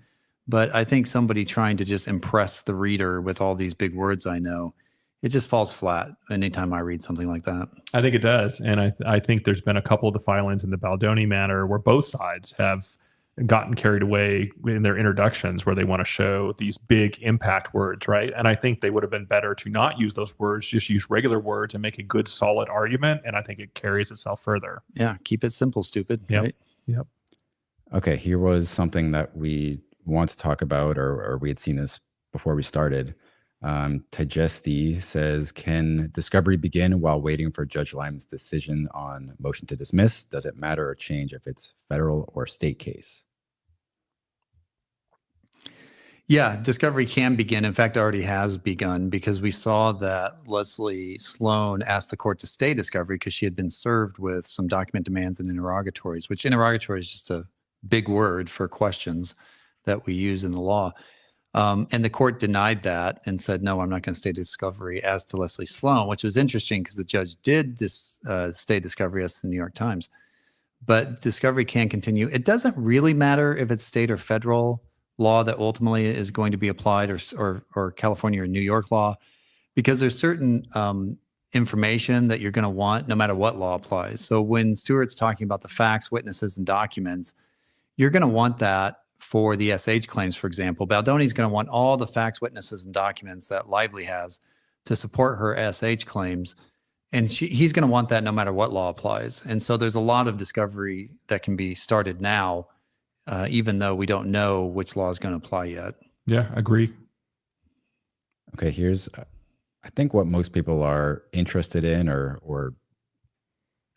but I think somebody trying to just impress the reader with all these big words I know, it just falls flat anytime I read something like that. I think it does. And I think there's been a couple of the filings in the Baldoni matter where both sides have gotten carried away in their introductions where they want to show these big impact words, right? And I think they would have been better to not use those words, just use regular words and make a good, solid argument. And I think it carries itself further. Yeah, keep it simple, stupid. Yep. Right? Yep. Okay, here was something that we want to talk about, or we had seen this before we started. Tajesti says, can discovery begin while waiting for Judge Lyman's decision on motion to dismiss? Does it matter or change if it's federal or state case? Yeah, discovery can begin. In fact, it already has begun because we saw that Leslie Sloan asked the court to stay discovery because she had been served with some document demands and interrogatories, which interrogatory is just a big word for questions that we use in the law. And the court denied that and said, no, I'm not going to stay discovery as to Leslie Sloan, which was interesting because the judge did stay discovery as to the New York Times. But discovery can continue. It doesn't really matter if it's state or federal law that ultimately is going to be applied, or California or New York law, because there's certain information that you're going to want no matter what law applies. So when Stewart's talking about the facts, witnesses, and documents, you're going to want that for the SH claims, for example. Baldoni's going to want all the facts, witnesses, and documents that Lively has to support her SH claims. And he's going to want that no matter what law applies. And so there's a lot of discovery that can be started now, even though we don't know which law is going to apply yet. Yeah, agree. Okay, here's, I think what most people are interested in or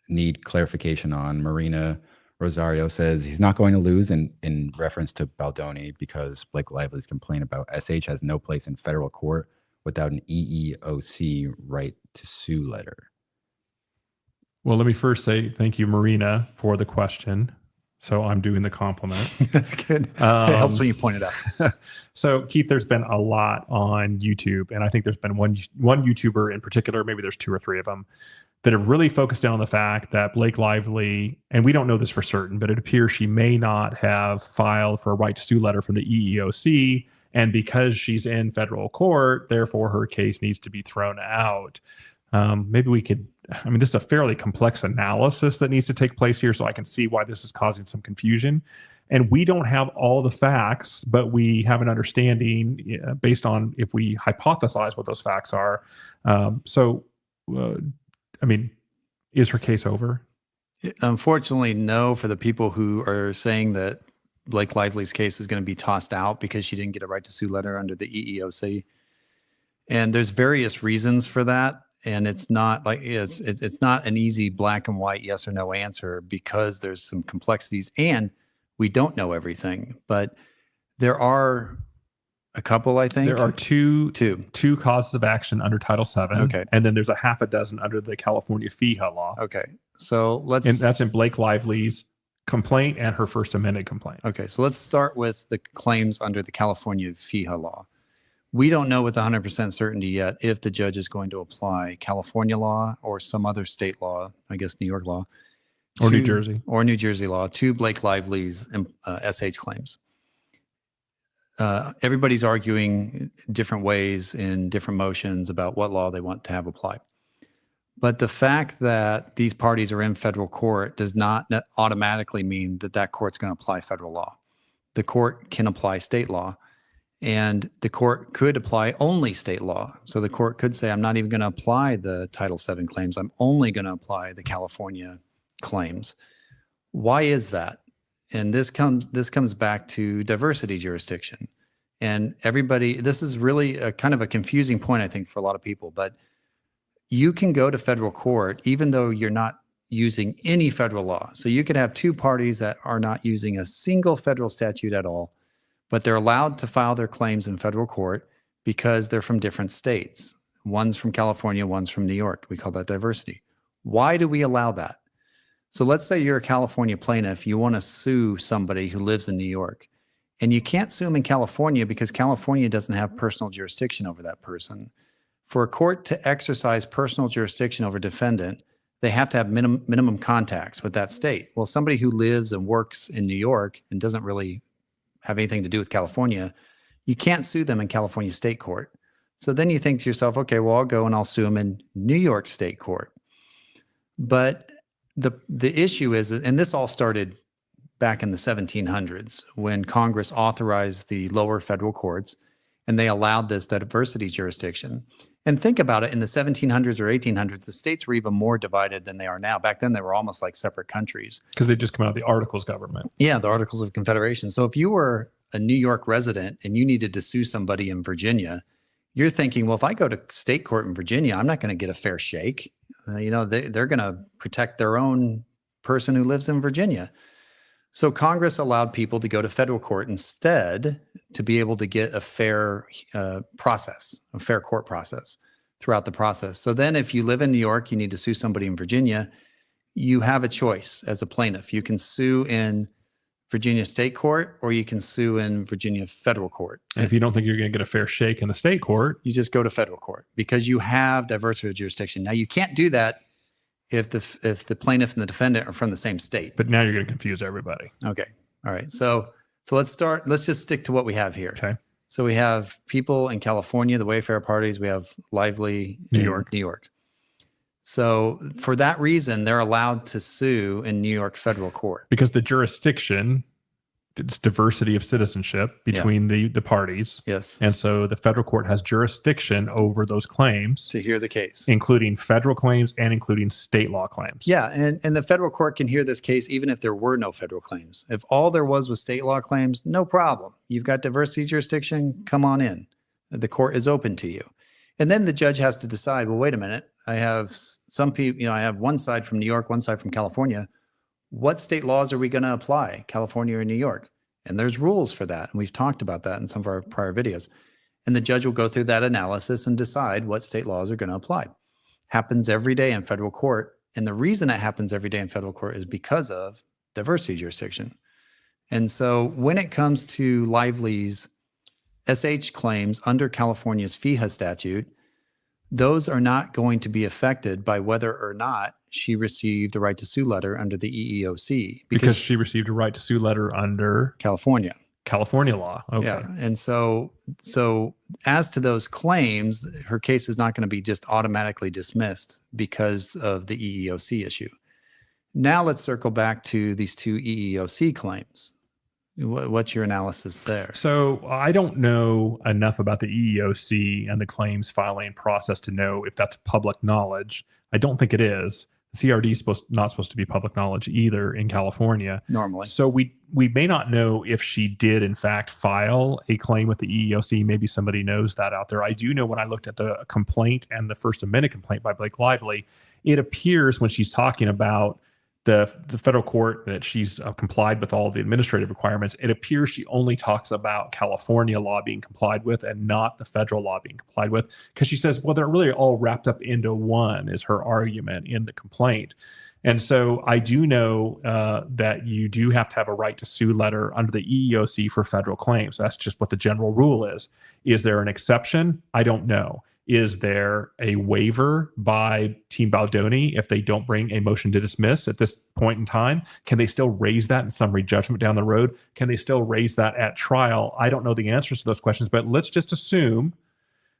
need clarification on. Marina Rosario says he's not going to lose in reference to Baldoni because Blake Lively's complaint about SH has no place in federal court without an EEOC right to sue letter. Well, let me first say thank you, Marina, for the question. So I'm doing the compliment. That's good. It helps when you point it out. So Keith, there's been a lot on YouTube, and I think there's been one YouTuber in particular, maybe there's two or three of them, that have really focused in on the fact that Blake Lively, and we don't know this for certain, but it appears she may not have filed for a right to sue letter from the EEOC. And because she's in federal court, therefore her case needs to be thrown out. Maybe we could, this is a fairly complex analysis that needs to take place here, so I can see why this is causing some confusion. And we don't have all the facts, but we have an understanding based on if we hypothesize what those facts are. Is her case over? Unfortunately, no, for the people who are saying that Blake Lively's case is going to be tossed out because she didn't get a right to sue letter under the EEOC. And there's various reasons for that. And it's not like it's not an easy black and white yes or no answer because there's some complexities and we don't know everything. But there are a couple, I think. There are two causes of action under Title VII. Okay. And then there's a half a dozen under the California FEHA law. Okay. So and that's in Blake Lively's complaint and her First Amendment complaint. Okay. So let's start with the claims under the California FEHA law. We don't know with 100% certainty yet if the judge is going to apply California law or some other state law, I guess New York law. Or New Jersey. Or New Jersey law to Blake Lively's SH claims. Everybody's arguing different ways in different motions about what law they want to have apply. But the fact that these parties are in federal court does not automatically mean that that court's going to apply federal law. The court can apply state law, and the court could apply only state law. So the court could say, I'm not even going to apply the Title VII claims. I'm only going to apply the California claims. Why is that? And this comes back to diversity jurisdiction. And this is really a kind of a confusing point, I think, for a lot of people, but you can go to federal court even though you're not using any federal law. So you could have two parties that are not using a single federal statute at all, but they're allowed to file their claims in federal court because they're from different states. One's from California, one's from New York. We call that diversity. Why do we allow that? So let's say you're a California plaintiff, you want to sue somebody who lives in New York, and you can't sue them in California because California doesn't have personal jurisdiction over that person. For a court to exercise personal jurisdiction over a defendant, they have to have minimum contacts with that state. Well, somebody who lives and works in New York and doesn't really have anything to do with California, you can't sue them in California state court. So then you think to yourself, okay, well, I'll go and I'll sue them in New York state court. But the issue is, and this all started back in the 1700s when Congress authorized the lower federal courts and they allowed this diversity jurisdiction. And think about it, in the 1700s or 1800s, the states were even more divided than they are now. Back then, they were almost like separate countries. Because they just come out of the Articles government. Yeah, the Articles of Confederation. So if you were a New York resident and you needed to sue somebody in Virginia, you're thinking, well, if I go to state court in Virginia, I'm not going to get a fair shake. They're going to protect their own person who lives in Virginia. So Congress allowed people to go to federal court instead to be able to get a fair process, a fair court process throughout the process. So then if you live in New York, you need to sue somebody in Virginia, you have a choice as a plaintiff. You can sue in Virginia state court or you can sue in Virginia federal court. And if you don't think you're going to get a fair shake in the state court, you just go to federal court because you have diversity of jurisdiction. Now, you can't do that if the plaintiff and the defendant are from the same state. But now you're going to confuse everybody. Okay. All right. So let's start. Let's just stick to what we have here. Okay. So we have people in California, the Wayfarer parties. We have Lively in New York. So for that reason, they're allowed to sue in New York federal court. Because the jurisdiction, it's diversity of citizenship between the parties. Yes. And so the federal court has jurisdiction over those claims. To hear the case. Including federal claims and including state law claims. Yeah. And the federal court can hear this case even if there were no federal claims. If all there was state law claims, no problem. You've got diversity jurisdiction, come on in. The court is open to you. And then the judge has to decide, well, wait a minute. I have some people, I have one side from New York, one side from California. What state laws are we going to apply, California or New York? And there's rules for that. And we've talked about that in some of our prior videos. And the judge will go through that analysis and decide what state laws are going to apply. Happens every day in federal court. And the reason it happens every day in federal court is because of diversity jurisdiction. And so when it comes to Lively's SH claims under California's FEHA statute, those are not going to be affected by whether or not she received a right to sue letter under the EEOC. Because she received a right to sue letter under California law. Okay. Yeah. And so as to those claims, her case is not going to be just automatically dismissed because of the EEOC issue. Now let's circle back to these two EEOC claims. What's your analysis there? So I don't know enough about the EEOC and the claims filing process to know if that's public knowledge. I don't think it is. The CRD is not supposed to be public knowledge either in California. Normally. So we may not know if she did in fact file a claim with the EEOC. Maybe somebody knows that out there. I do know when I looked at the complaint and the First Amendment complaint by Blake Lively, it appears when she's talking about the federal court that she's complied with all the administrative requirements, it appears she only talks about California law being complied with and not the federal law being complied with, because she says, well, they're really all wrapped up into one, is her argument in the complaint. And so I do know that you do have to have a right to sue letter under the EEOC for federal claims. That's just what the general rule is. Is there an exception? I don't know. Is there a waiver by Team Baldoni if they don't bring a motion to dismiss at this point in time? Can they still raise that in summary judgment down the road? Can they still raise that at trial? I don't know the answers to those questions, but let's just assume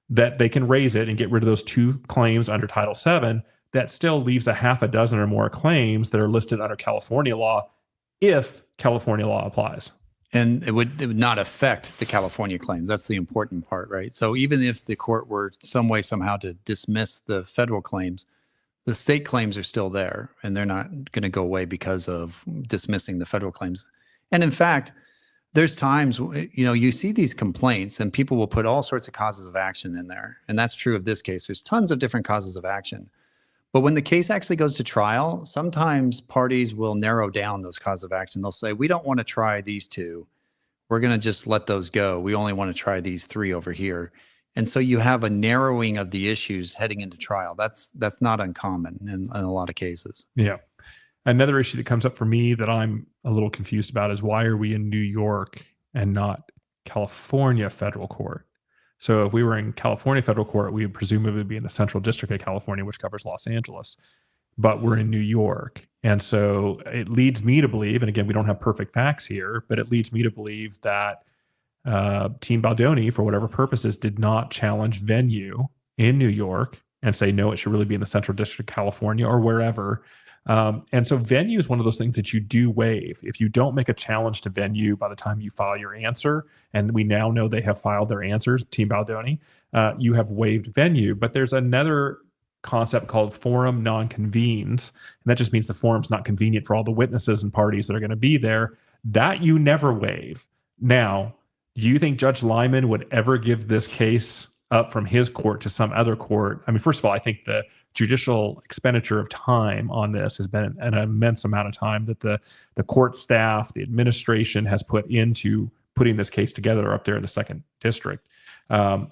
that they can raise it and get rid of those two claims under Title VII. That still leaves a half a dozen or more claims that are listed under California law if California law applies. And it would not affect the California claims. That's the important part, right? So even if the court were some way, somehow to dismiss the federal claims, the state claims are still there and they're not going to go away because of dismissing the federal claims. And in fact, there's times, you see these complaints and people will put all sorts of causes of action in there. And that's true of this case. There's tons of different causes of action. But when the case actually goes to trial, sometimes parties will narrow down those causes of action. They'll say, we don't want to try these two. We're going to just let those go. We only want to try these three over here. And so you have a narrowing of the issues heading into trial. That's not uncommon in a lot of cases. Yeah. Another issue that comes up for me that I'm a little confused about is why are we in New York and not California federal court? So if we were in California federal court, we would presumably be in the Central District of California, which covers Los Angeles. but we're in New York. And so it leads me to believe, and again, we don't have perfect facts here, but it leads me to believe that Team Baldoni, for whatever purposes, did not challenge venue in New York and say, no, it should really be in the Central District of California or wherever. And so venue is one of those things that you do waive. If you don't make a challenge to venue by the time you file your answer, and we now know they have filed their answers, Team Baldoni, you have waived venue. But there's another concept called forum non-convened, and that just means the forum's not convenient for all the witnesses and parties that are going to be there. That you never waive. Now, do you think Judge Lyman would ever give this case up from his court to some other court? I mean, first of all, I think the judicial expenditure of time on this has been an immense amount of time that the court staff, the administration has put into putting this case together up there in the second district.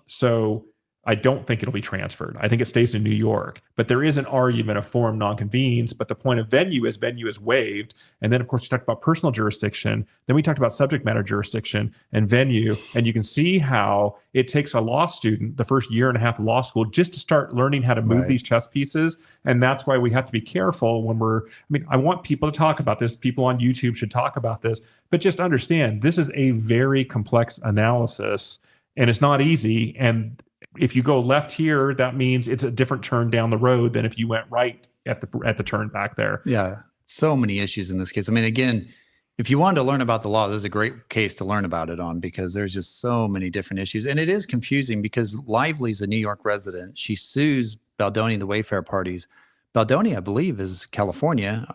So I don't think it'll be transferred. I think it stays in New York. But there is an argument of forum non-convenes. But the point of venue is waived. And then, of course, we talked about personal jurisdiction. Then we talked about subject matter jurisdiction and venue. And you can see how it takes a law student the first year and a half of law school just to start learning how to move these chess pieces. And that's why we have to be careful when I want people to talk about this. People on YouTube should talk about this. But just understand, this is a very complex analysis. And it's not easy. And if you go left here, that means it's a different turn down the road than if you went right at the turn back there. Yeah, so many issues in this case. I mean, again, if you wanted to learn about the law, this is a great case to learn about it on, because there's just so many different issues. And it is confusing because Lively's a New York resident. She sues Baldoni, the Wayfair parties. Baldoni, I believe, is California,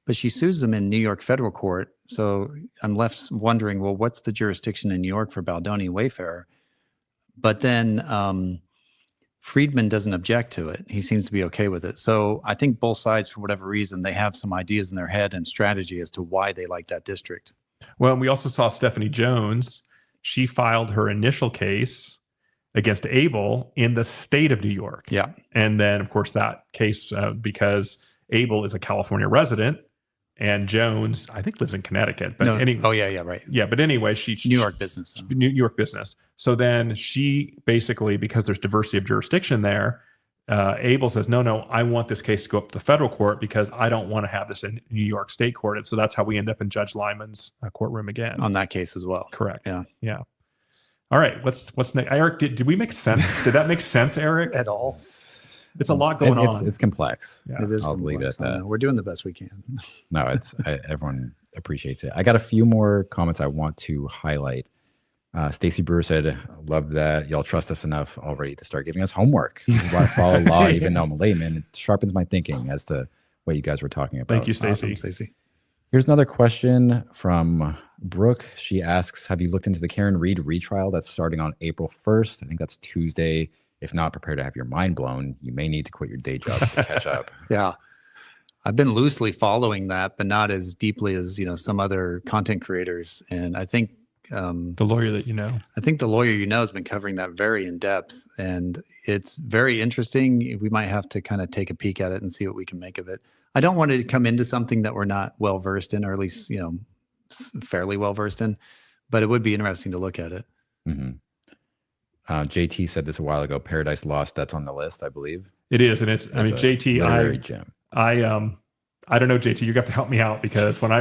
but she sues them in New York federal court. So I'm left wondering, well, what's the jurisdiction in New York for Baldoni and Wayfair? But then Friedman doesn't object to it. He seems to be okay with it. So I think both sides, for whatever reason, they have some ideas in their head and strategy as to why they like that district. Well, we also saw Stephanie Jones. She filed her initial case against Abel in the state of New York. Yeah. And then, of course, that case, because Abel is a California resident, and Jones, I think, lives in Connecticut. But right. Yeah, but anyway, she New York business. New York business. So then she basically, because there's diversity of jurisdiction there, Abel says, no, I want this case to go up to the federal court because I don't want to have this in New York State court. And so that's how we end up in Judge Lyman's courtroom again. On that case as well. Correct. Yeah. All right. What's next? Eric, did we make sense? Did that make sense, Eric? At all? It's a lot going on. It's complex. Yeah. It is. I'll leave it at that. We're doing the best we can. No, everyone appreciates it. I got a few more comments I want to highlight. Stacy Brewer said, love that y'all trust us enough already to start giving us homework. This is why I follow law, even though I'm a layman. It sharpens my thinking as to what you guys were talking about. Thank you, Stacy. Awesome, Stacy. Here's another question from Brooke. She asks, have you looked into the Karen Reed retrial that's starting on April 1st? I think that's Tuesday. If not, prepare to have your mind blown. You may need to quit your day job to catch up. Yeah. I've been loosely following that, but not as deeply as, some other content creators. And I think the lawyer that you know. I think the lawyer has been covering that very in depth, and it's very interesting. We might have to kind of take a peek at it and see what we can make of it. I don't want to come into something that we're not well versed in, or at least, fairly well versed in, but it would be interesting to look at it. Mm-hmm. JT said this a while ago, Paradise Lost, that's on the list, I believe. It is. And it's, JT, gem. I don't know, JT, you have to help me out, because when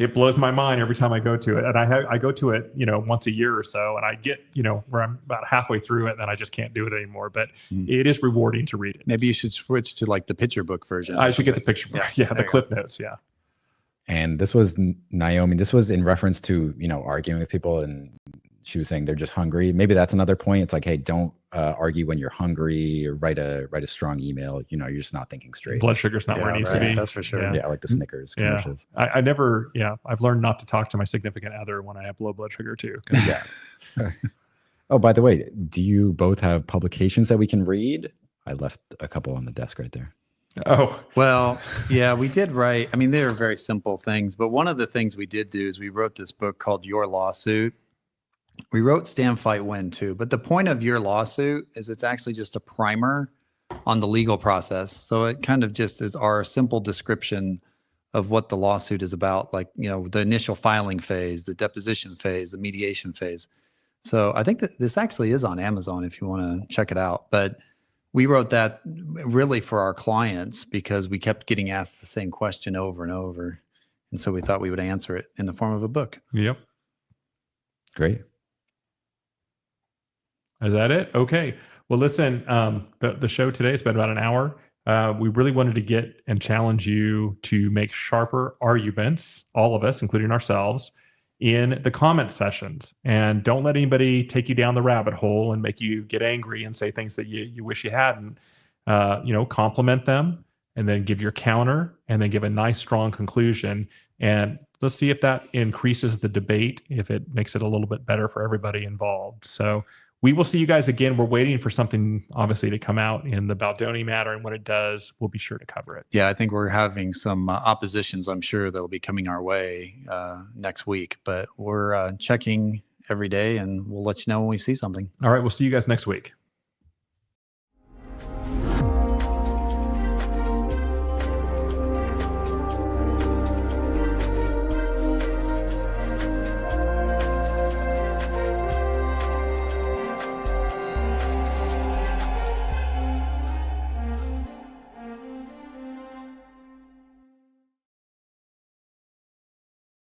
it blows my mind every time I go to it. And I go to it, once a year or so, and I get, where I'm about halfway through it, and then I just can't do it anymore. But it is rewarding to read it. Maybe you should switch to like the picture book version. I should get the picture book. Yeah, the Cliff Notes. Yeah. And this was Naomi. This was in reference to, arguing with people, and she was saying they're just hungry. Maybe that's another point. It's like, hey, don't argue when you're hungry, or write a strong email. You're just not thinking straight. Blood sugar's not where it needs to be. That's for sure. Yeah, like the Snickers commercials. I've learned not to talk to my significant other when I have low blood sugar too. Yeah. Oh, by the way, do you both have publications that we can read? I left a couple on the desk right there. Oh, well, yeah, we did write. I mean, they were very simple things, but one of the things we did do is we wrote this book called Your Lawsuit. We wrote Stand, Fight, Win too, but the point of Your Lawsuit is it's actually just a primer on the legal process. So it kind of just is our simple description of what the lawsuit is about, like, the initial filing phase, the deposition phase, the mediation phase. So I think that this actually is on Amazon if you want to check it out. But We wrote that really for our clients because we kept getting asked the same question over and over. And so we thought we would answer it in the form of a book. Yep. Great. Is that it? Okay. Well, listen, the show today has been about an hour. We really wanted to get and challenge you to make sharper arguments, all of us, including ourselves, in the comment sessions. And don't let anybody take you down the rabbit hole and make you get angry and say things that you wish you hadn't. Compliment them and then give your counter and then give a nice, strong conclusion. And let's see if that increases the debate, if it makes it a little bit better for everybody involved. So we will see you guys again. We're waiting for something, obviously, to come out in the Baldoni matter. And when it does, we'll be sure to cover it. Yeah, I think we're having some oppositions. I'm sure that'll be coming our way next week. But we're checking every day, and we'll let you know when we see something. All right. We'll see you guys next week.